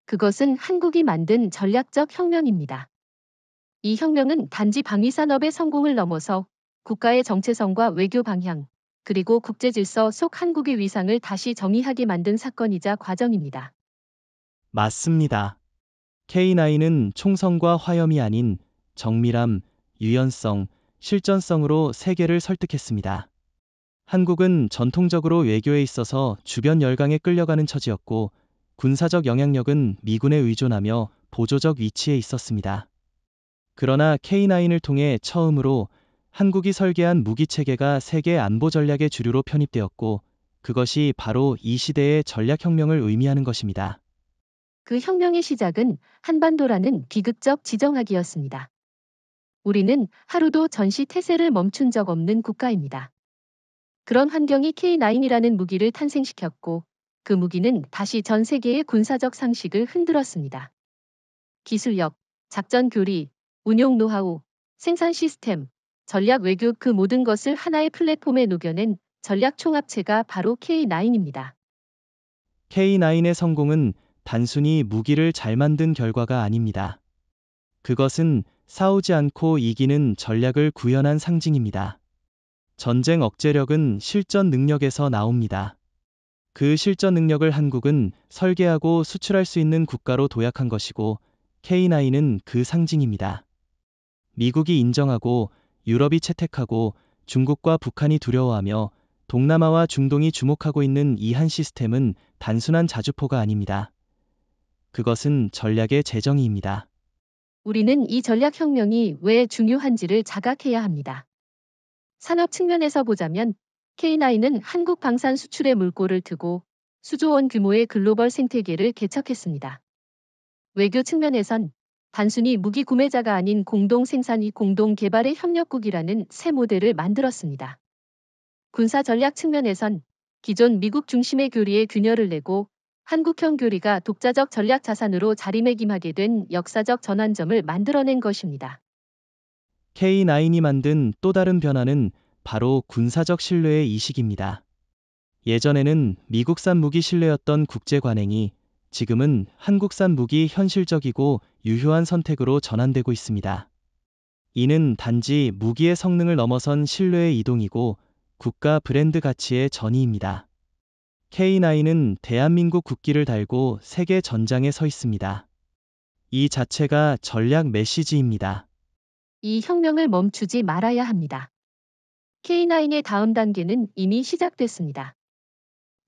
그것은 한국이 만든 전략적 혁명입니다. 이 혁명은 단지 방위산업의 성공을 넘어서 국가의 정체성과 외교 방향, 그리고 국제 질서 속 한국의 위상을 다시 정의하게 만든 사건이자 과정입니다. 맞습니다. K9은 총성과 화염이 아닌 정밀함, 유연성, 실전성으로 세계를 설득했습니다. 한국은 전통적으로 외교에 있어서 주변 열강에 끌려가는 처지였고 군사적 영향력은 미군에 의존하며 보조적 위치에 있었습니다. 그러나 K9을 통해 처음으로 한국이 설계한 무기체계가 세계 안보 전략의 주류로 편입되었고 그것이 바로 이 시대의 전략혁명을 의미하는 것입니다. 그 혁명의 시작은 한반도라는 비극적 지정학이었습니다. 우리는 하루도 전시 태세를 멈춘 적 없는 국가입니다. 그런 환경이 K9이라는 무기를 탄생시켰고 그 무기는 다시 전 세계의 군사적 상식을 흔들었습니다. 기술력, 작전 교리, 운용 노하우, 생산 시스템, 전략 외교 그 모든 것을 하나의 플랫폼에 녹여낸 전략 총합체가 바로 K9입니다. K9의 성공은 단순히 무기를 잘 만든 결과가 아닙니다. 그것은 싸우지 않고 이기는 전략을 구현한 상징입니다. 전쟁 억제력은 실전 능력에서 나옵니다. 그 실전 능력을 한국은 설계하고 수출할 수 있는 국가로 도약한 것이고 K9은 그 상징입니다. 미국이 인정하고 유럽이 채택하고 중국과 북한이 두려워하며 동남아와 중동이 주목하고 있는 이 한 시스템은 단순한 자주포가 아닙니다. 그것은 전략의 재정의입니다. 우리는 이 전략혁명이 왜 중요한지를 자각해야 합니다. 산업 측면에서 보자면 K9은 한국 방산 수출의 물꼬를 트고 수조 원 규모의 글로벌 생태계를 개척했습니다. 외교 측면에선 단순히 무기 구매자가 아닌 공동 생산이 공동 개발의 협력국이라는 새 모델을 만들었습니다. 군사 전략 측면에선 기존 미국 중심의 교리에 균열을 내고 한국형 교리가 독자적 전략 자산으로 자리매김하게 된 역사적 전환점을 만들어낸 것입니다. K9이 만든 또 다른 변화는 바로 군사적 신뢰의 이식입니다. 예전에는 미국산 무기 신뢰였던 국제 관행이 지금은 한국산 무기 현실적이고 유효한 선택으로 전환되고 있습니다. 이는 단지 무기의 성능을 넘어선 신뢰의 이동이고 국가 브랜드 가치의 전이입니다. K9은 대한민국 국기를 달고 세계 전장에 서 있습니다. 이 자체가 전략 메시지입니다. 이 혁명을 멈추지 말아야 합니다. K9의 다음 단계는 이미 시작됐습니다.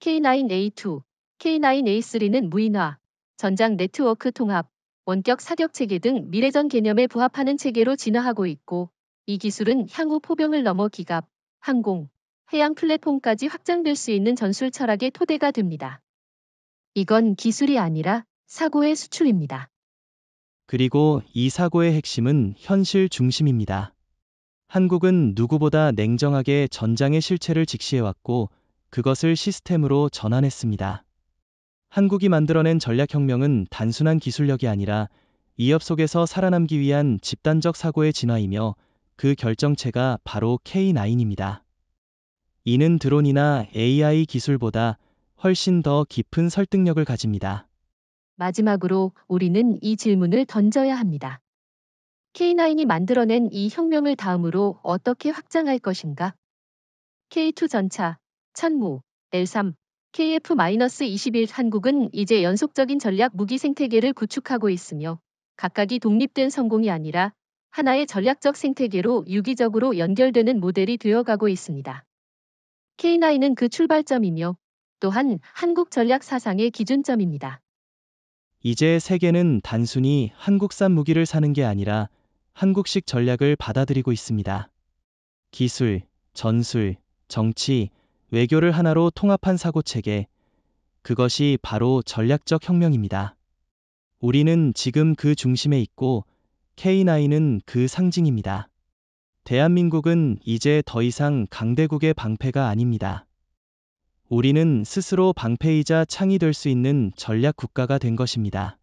K9A2, K9A3는 무인화, 전장 네트워크 통합, 원격 사격 체계 등 미래전 개념에 부합하는 체계로 진화하고 있고, 이 기술은 향후 포병을 넘어 기갑, 항공, 해양 플랫폼까지 확장될 수 있는 전술 철학의 토대가 됩니다. 이건 기술이 아니라 사고의 수출입니다. 그리고 이 사고의 핵심은 현실 중심입니다. 한국은 누구보다 냉정하게 전장의 실체를 직시해왔고 그것을 시스템으로 전환했습니다. 한국이 만들어낸 전략혁명은 단순한 기술력이 아니라 위협 속에서 살아남기 위한 집단적 사고의 진화이며 그 결정체가 바로 K9입니다. 이는 드론이나 AI 기술보다 훨씬 더 깊은 설득력을 가집니다. 마지막으로 우리는 이 질문을 던져야 합니다. K9이 만들어낸 이 혁명을 다음으로 어떻게 확장할 것인가? K2 전차, 천무, L3, KF-21 한국은 이제 연속적인 전략 무기 생태계를 구축하고 있으며 각각이 독립된 성공이 아니라 하나의 전략적 생태계로 유기적으로 연결되는 모델이 되어가고 있습니다. K9은 그 출발점이며 또한 한국 전략 사상의 기준점입니다. 이제 세계는 단순히 한국산 무기를 사는 게 아니라 한국식 전략을 받아들이고 있습니다. 기술, 전술, 정치, 외교를 하나로 통합한 사고체계, 그것이 바로 전략적 혁명입니다. 우리는 지금 그 중심에 있고 K9은 그 상징입니다. 대한민국은 이제 더 이상 강대국의 방패가 아닙니다. 우리는 스스로 방패이자 창이 될 수 있는 전략 국가가 된 것입니다.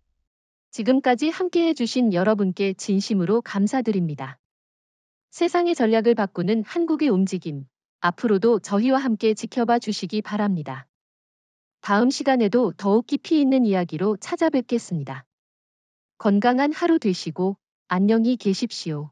지금까지 함께해 주신 여러분께 진심으로 감사드립니다. 세상의 전략을 바꾸는 한국의 움직임, 앞으로도 저희와 함께 지켜봐 주시기 바랍니다. 다음 시간에도 더욱 깊이 있는 이야기로 찾아뵙겠습니다. 건강한 하루 되시고 안녕히 계십시오.